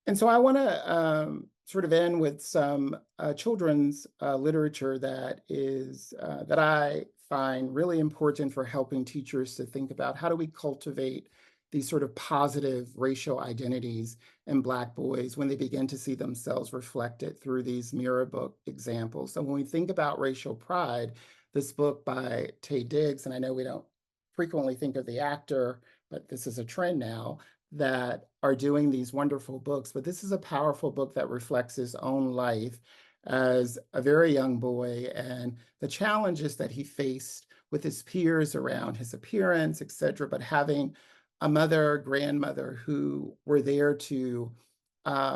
And so I want to sort of end with some children's literature that is that I find really important for helping teachers to think about how do we cultivate these sort of positive racial identities in Black boys when they begin to see themselves reflected through these mirror book examples. So when we think about racial pride, this book by Taye Diggs, and I know we don't frequently think of the actor, but this is a trend now, that are doing these wonderful books, but this is a powerful book that reflects his own life as a very young boy and the challenges that he faced with his peers around his appearance, etc., but having a mother, grandmother who were there to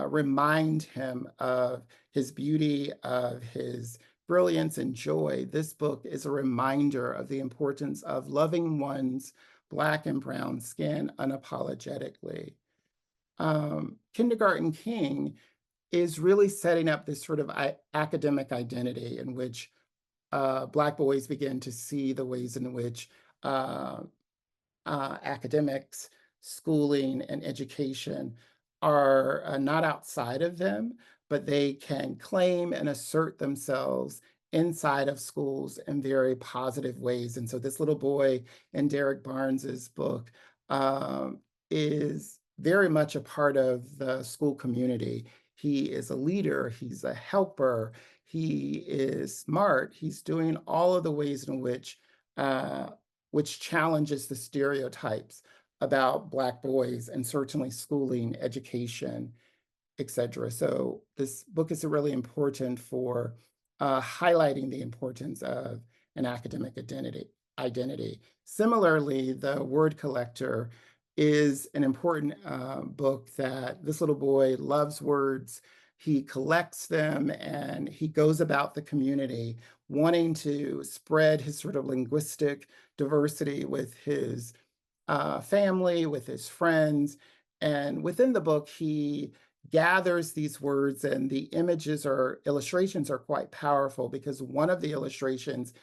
remind him of his beauty, of his brilliance and joy. This book is a reminder of the importance of loving one's Black and brown skin unapologetically. Kindergarten King is really setting up this sort of academic identity in which Black boys begin to see the ways in which academics, schooling, and education are not outside of them, but they can claim and assert themselves inside of schools in very positive ways. And so this little boy in Derrick Barnes's book is very much a part of the school community. He is a leader, he's a helper, he is smart, he's doing all of the ways in which challenges the stereotypes about Black boys and certainly schooling, education, etc. So this book is really important for highlighting the importance of an academic identity. Similarly, The Word Collector is an important book that this little boy loves words. He collects them and he goes about the community wanting to spread his sort of linguistic diversity with his family, with his friends. And within the book, he gathers these words, and the images or illustrations are quite powerful because one of the illustrations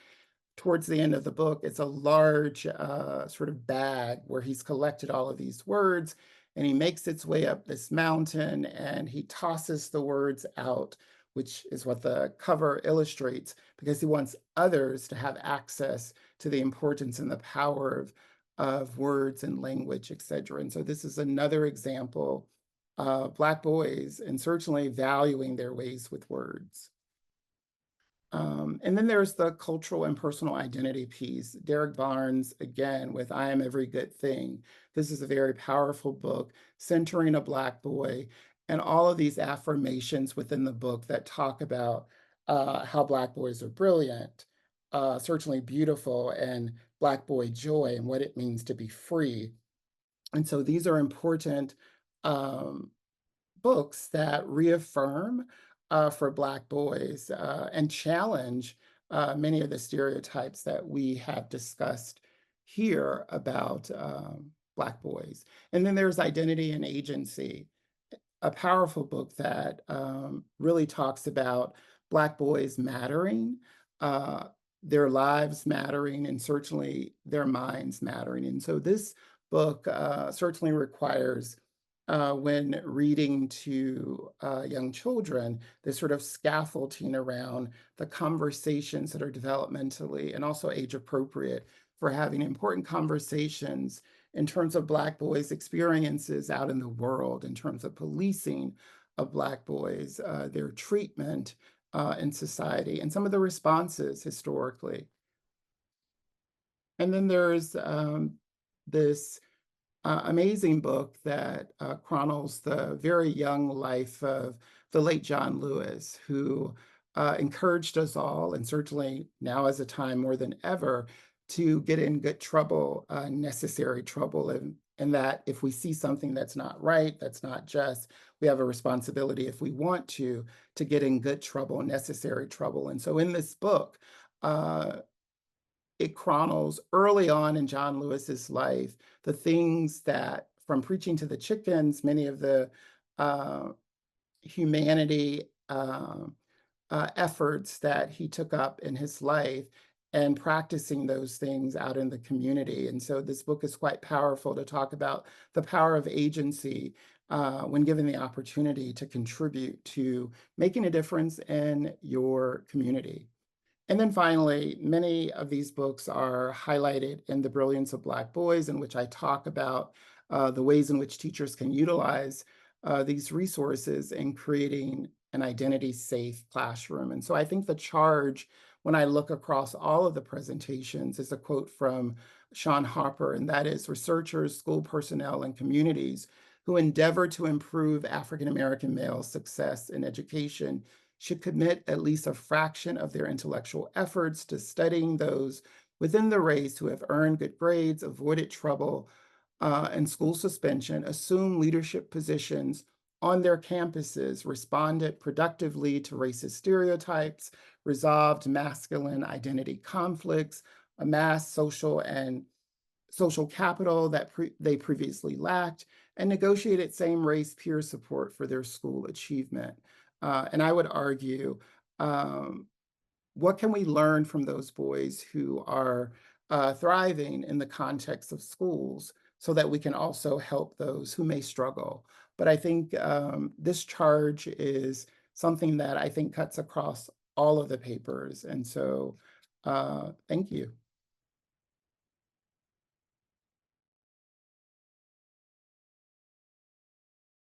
towards the end of the book, it's a large sort of bag where he's collected all of these words, and he makes its way up this mountain and he tosses the words out, which is what the cover illustrates, because he wants others to have access to the importance and the power of words and language, etc. And so this is another example of Black boys and certainly valuing their ways with words. And then there's the cultural and personal identity piece. Derrick Barnes, again, with I Am Every Good Thing. This is a very powerful book centering a Black boy and all of these affirmations within the book that talk about how Black boys are brilliant, certainly beautiful, and Black boy joy and what it means to be free. And so these are important books that reaffirm for Black boys and challenge many of the stereotypes that we have discussed here about Black boys. And then there's Identity and Agency, a powerful book that really talks about Black boys mattering, their lives mattering, and certainly their minds mattering. And so this book certainly requires, when reading to young children, this sort of scaffolding around the conversations that are developmentally and also age appropriate for having important conversations in terms of Black boys' experiences out in the world, in terms of policing, of Black boys, their treatment in society, and some of the responses historically. And then there's this amazing book that chronicles the very young life of the late John Lewis, who encouraged us all, and certainly now as a time more than ever, to get in good trouble, necessary trouble, and that if we see something that's not right, that's not just, we have a responsibility, if we want to get in good trouble, necessary trouble. And so in this book, it chronicles early on in John Lewis's life the things that, from preaching to the chickens, many of the humanity efforts that he took up in his life, and practicing those things out in the community. And so this book is quite powerful to talk about the power of agency when given the opportunity to contribute to making a difference in your community. And then finally, many of these books are highlighted in The Brilliance of Black Boys, in which I talk about the ways in which teachers can utilize these resources in creating an identity-safe classroom. And so I think the charge, when I look across all of the presentations, is a quote from Sean Harper, and that is, researchers, school personnel, and communities who endeavor to improve African-American male success in education should commit at least a fraction of their intellectual efforts to studying those within the race who have earned good grades, avoided trouble and school suspension, assumed leadership positions on their campuses, responded productively to racist stereotypes, resolved masculine identity conflicts, amassed social capital that they previously lacked, and negotiated same-race peer support for their school achievement. And I would argue, what can we learn from those boys who are thriving in the context of schools so that we can also help those who may struggle? But I think this charge is something that I think cuts across all of the papers. And so thank you.